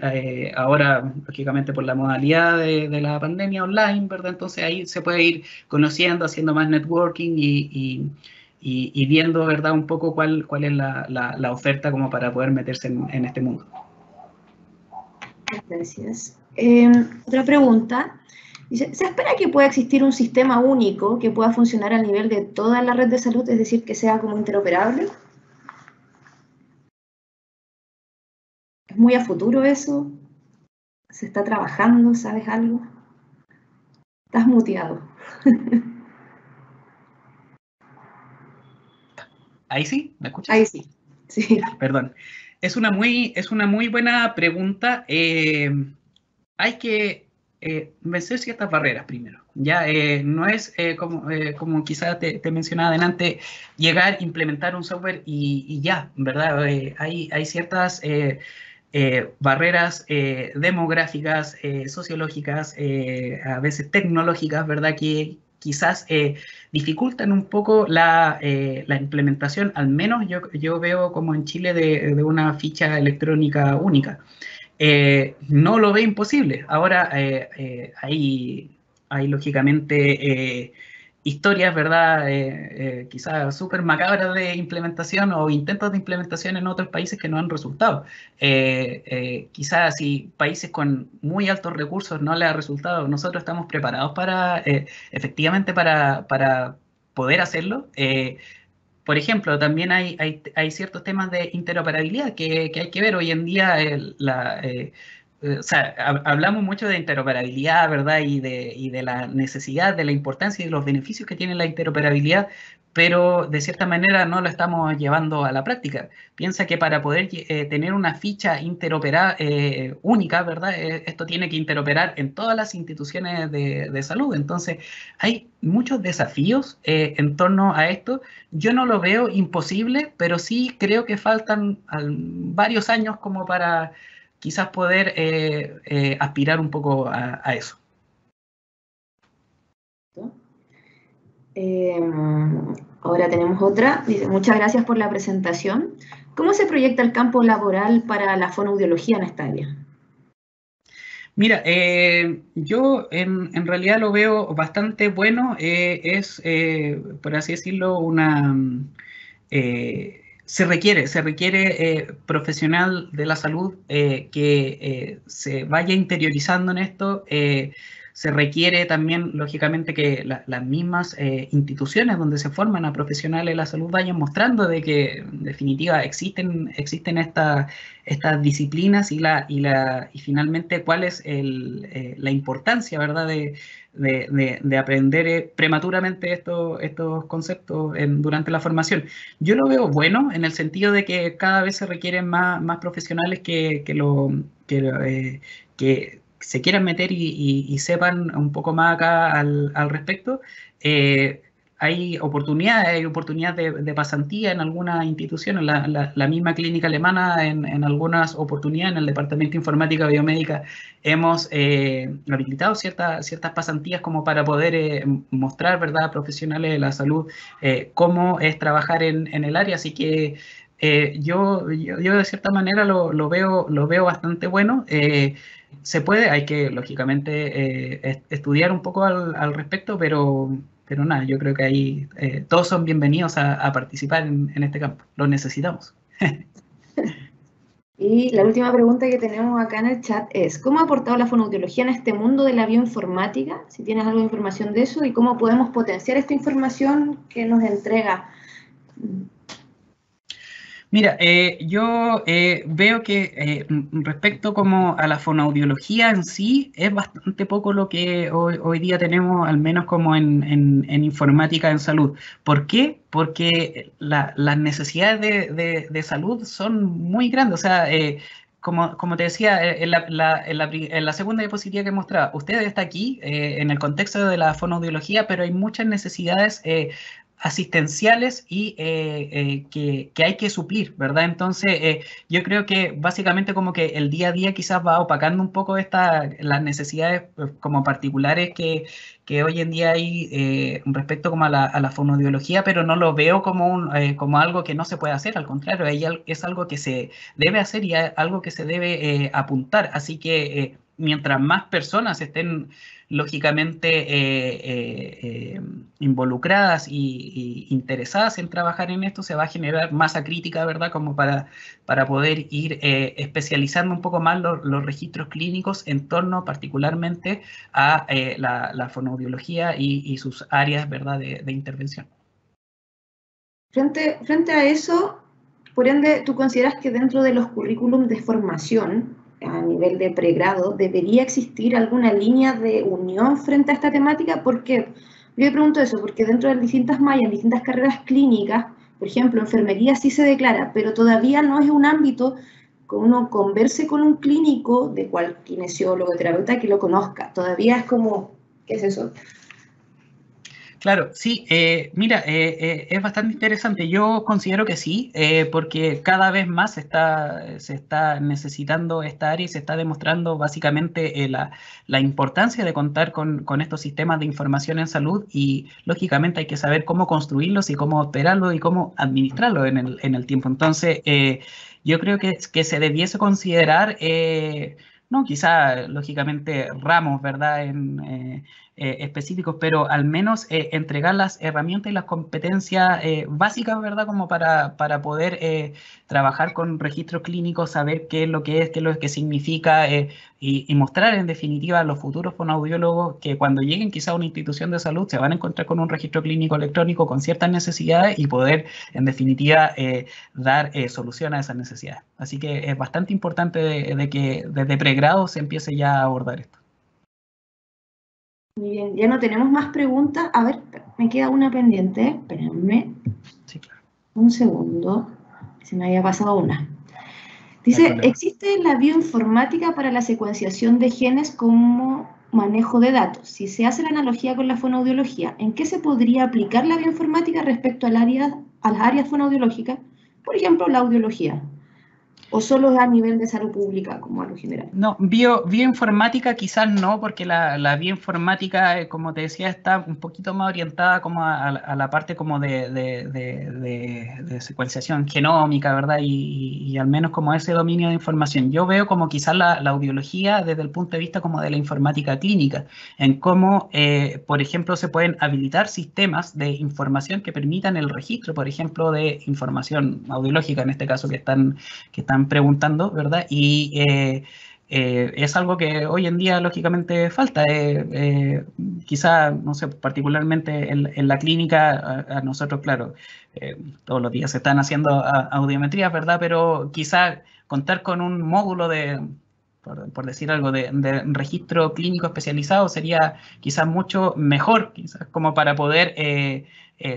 ahora, lógicamente, por la modalidad de la pandemia online, ¿verdad? Entonces ahí se puede ir conociendo, haciendo más networking y viendo, ¿verdad?, un poco cuál es la oferta como para poder meterse en este mundo. Gracias. Otra pregunta. Dice, ¿se espera que pueda existir un sistema único que pueda funcionar a nivel de toda la red de salud, es decir, que sea como interoperable? ¿Es muy a futuro eso? ¿Se está trabajando? ¿Sabes algo? Estás muteado. ¿Ahí sí? ¿Me escuchas? Ahí sí. Sí. Perdón. Es una muy buena pregunta. Hay que vencer ciertas barreras primero. Ya no es como quizás te mencionaba adelante, llegar, implementar un software y ya, ¿verdad? Hay ciertas barreras demográficas, sociológicas, a veces tecnológicas, ¿verdad?, que quizás dificultan un poco la implementación, al menos yo veo como en Chile, de una ficha electrónica única. No lo ve imposible. Ahora hay lógicamente historias, ¿verdad?, quizás súper macabras de implementación o intentos de implementación en otros países que no han resultado. Quizás si países con muy altos recursos no les ha resultado, nosotros estamos preparados efectivamente para poder hacerlo. Por ejemplo, también hay ciertos temas de interoperabilidad que hay que ver. Hoy en día, o sea, hablamos mucho de interoperabilidad, ¿verdad? Y de la necesidad, de la importancia y de los beneficios que tiene la interoperabilidad, pero de cierta manera no lo estamos llevando a la práctica. Piensa que para poder tener una ficha única, ¿verdad? Esto tiene que interoperar en todas las instituciones de salud. Entonces, hay muchos desafíos en torno a esto. Yo no lo veo imposible, pero sí creo que faltan varios años como para quizás poder aspirar un poco a eso. Ahora tenemos otra. Dice, muchas gracias por la presentación. ¿Cómo se proyecta el campo laboral para la fonoaudiología en esta área? Mira, yo en realidad lo veo bastante bueno. Es, por así decirlo, se requiere profesional de la salud que se vaya interiorizando en esto. se requiere también, lógicamente, que las mismas instituciones donde se forman a profesionales de la salud vayan mostrando de que, en definitiva, existen estas disciplinas y finalmente cuál es la importancia, ¿verdad?, de aprender prematuramente estos conceptos durante la formación. Yo lo veo bueno en el sentido de que cada vez se requieren más profesionales que se quieran meter y sepan un poco más acá al respecto. Hay oportunidades de pasantía en algunas instituciones, la misma clínica alemana en algunas oportunidades, en el Departamento de Informática Biomédica, hemos habilitado ciertas pasantías como para poder mostrar, ¿verdad?, a profesionales de la salud cómo es trabajar en el área, así que yo de cierta manera lo veo bastante bueno. Se puede, hay que lógicamente estudiar un poco al respecto, pero nada, yo creo que ahí todos son bienvenidos a participar en este campo. Lo necesitamos. Y la última pregunta que tenemos acá en el chat es, ¿cómo ha aportado la fonoaudiología en este mundo de la bioinformática? Si tienes algo de información de eso, y cómo podemos potenciar esta información que nos entrega. Mira, yo veo que respecto como a la fonoaudiología en sí, es bastante poco lo que hoy día tenemos, al menos como en informática en salud. ¿Por qué? Porque las necesidades de salud son muy grandes. O sea, como te decía, en la segunda diapositiva que mostraba, usted está aquí en el contexto de la fonoaudiología, pero hay muchas necesidades asistenciales y que hay que suplir, ¿verdad? Entonces, yo creo que básicamente como que el día a día quizás va opacando un poco las necesidades como particulares que hoy en día hay respecto como a la fonoaudiología, pero no lo veo como algo que no se puede hacer, al contrario, es algo que se debe hacer y algo que se debe apuntar, así que mientras más personas estén lógicamente involucradas y interesadas en trabajar en esto, se va a generar masa crítica, ¿verdad?, como para poder ir especializando un poco más los registros clínicos en torno particularmente a la fonoaudiología y sus áreas, ¿verdad?, de intervención. Frente a eso, por ende, ¿tú consideras que dentro de los currículums de formación a nivel de pregrado, debería existir alguna línea de unión frente a esta temática? Porque yo pregunto eso, porque dentro de distintas mallas, distintas carreras clínicas, por ejemplo, enfermería sí se declara, pero todavía no es un ámbito que uno converse con un clínico, de cual kinesiólogo, terapeuta, que lo conozca. Todavía es como, ¿qué es eso? Claro, sí, mira, es bastante interesante. Yo considero que sí, porque cada vez más se está necesitando esta área y se está demostrando básicamente la importancia de contar con estos sistemas de información en salud y lógicamente hay que saber cómo construirlos y cómo operarlos y cómo administrarlos en el tiempo. Entonces, yo creo que se debiese considerar, no, quizá lógicamente ramos, ¿verdad?, específicos, pero al menos entregar las herramientas y las competencias básicas, ¿verdad?, como para poder trabajar con registros clínicos, saber qué es lo que es, qué es lo que significa y mostrar en definitiva a los futuros fonoaudiólogos que cuando lleguen quizá a una institución de salud se van a encontrar con un registro clínico electrónico con ciertas necesidades y poder en definitiva dar solución a esas necesidades. Así que es bastante importante de que desde pregrado se empiece ya a abordar esto. Muy bien, ya no tenemos más preguntas. A ver, me queda una pendiente. Espérenme. Sí, claro. Un segundo. Se me había pasado una. Dice, ¿existe la bioinformática para la secuenciación de genes como manejo de datos? Si se hace la analogía con la fonoaudiología, ¿en qué se podría aplicar la bioinformática respecto a las áreas fonoaudiológicas? Por ejemplo, la audiología. ¿O solo es a nivel de salud pública, como algo general? No, bioinformática quizás no, porque la bioinformática, como te decía, está un poquito más orientada como a la parte como de secuenciación genómica, ¿verdad? Y al menos como ese dominio de información. Yo veo como quizás la audiología desde el punto de vista como de la informática clínica, en cómo, por ejemplo, se pueden habilitar sistemas de información que permitan el registro, por ejemplo, de información audiológica, en este caso que están preguntando, ¿verdad? Y es algo que hoy en día lógicamente falta. Quizá, no sé, particularmente en la clínica, a nosotros, claro, todos los días se están haciendo audiometrías, ¿verdad? Pero quizá contar con un módulo por decir algo, de registro clínico especializado sería quizás mucho mejor, quizás como para poder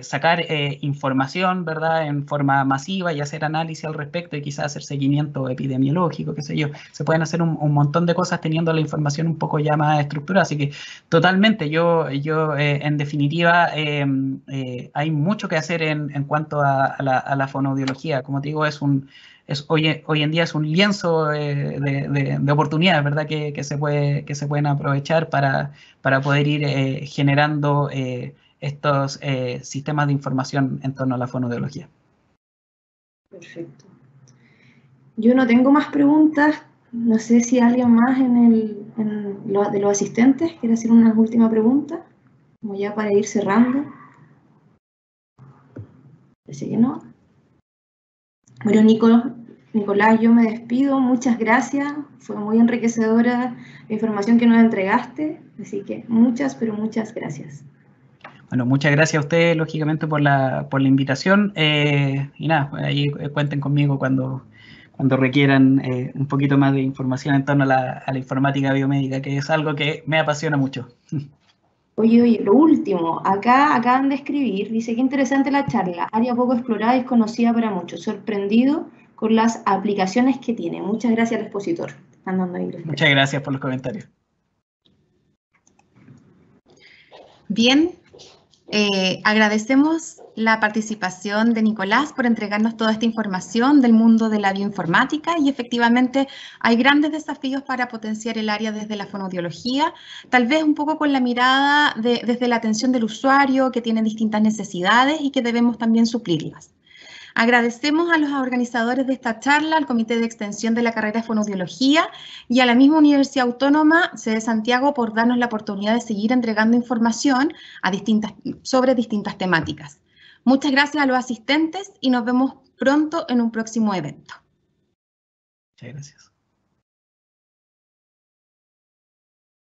sacar información, ¿verdad?, en forma masiva y hacer análisis al respecto y quizás hacer seguimiento epidemiológico, qué sé yo. Se pueden hacer un montón de cosas teniendo la información un poco ya más estructurada, así que totalmente, yo en definitiva, hay mucho que hacer en cuanto a la fonoaudiología. Como te digo, hoy en día es un lienzo de oportunidades, ¿verdad?, que se pueden aprovechar para poder ir generando estos sistemas de información en torno a la fonoaudiología. Perfecto. Yo no tengo más preguntas. No sé si alguien más de los asistentes quiere hacer una última pregunta, como ya para ir cerrando. Parece que no. Bueno, Nicolás, yo me despido. Muchas gracias. Fue muy enriquecedora la información que nos entregaste. Así que muchas, pero muchas gracias. Bueno, muchas gracias a ustedes, lógicamente, por la invitación. Y nada, ahí cuenten conmigo cuando requieran un poquito más de información en torno a la informática biomédica, que es algo que me apasiona mucho. Oye, lo último, acá acaban de escribir, dice que interesante la charla, área poco explorada y desconocida para muchos, sorprendido con las aplicaciones que tiene. Muchas gracias al expositor. Muchas gracias por los comentarios. Bien, agradecemos la participación de Nicolás por entregarnos toda esta información del mundo de la bioinformática y efectivamente hay grandes desafíos para potenciar el área desde la fonoaudiología, tal vez un poco con la mirada desde la atención del usuario que tiene distintas necesidades y que debemos también suplirlas. Agradecemos a los organizadores de esta charla, al Comité de Extensión de la carrera de Fonoaudiología y a la misma Universidad Autónoma de Santiago por darnos la oportunidad de seguir entregando información sobre distintas temáticas. Muchas gracias a los asistentes y nos vemos pronto en un próximo evento. Muchas gracias.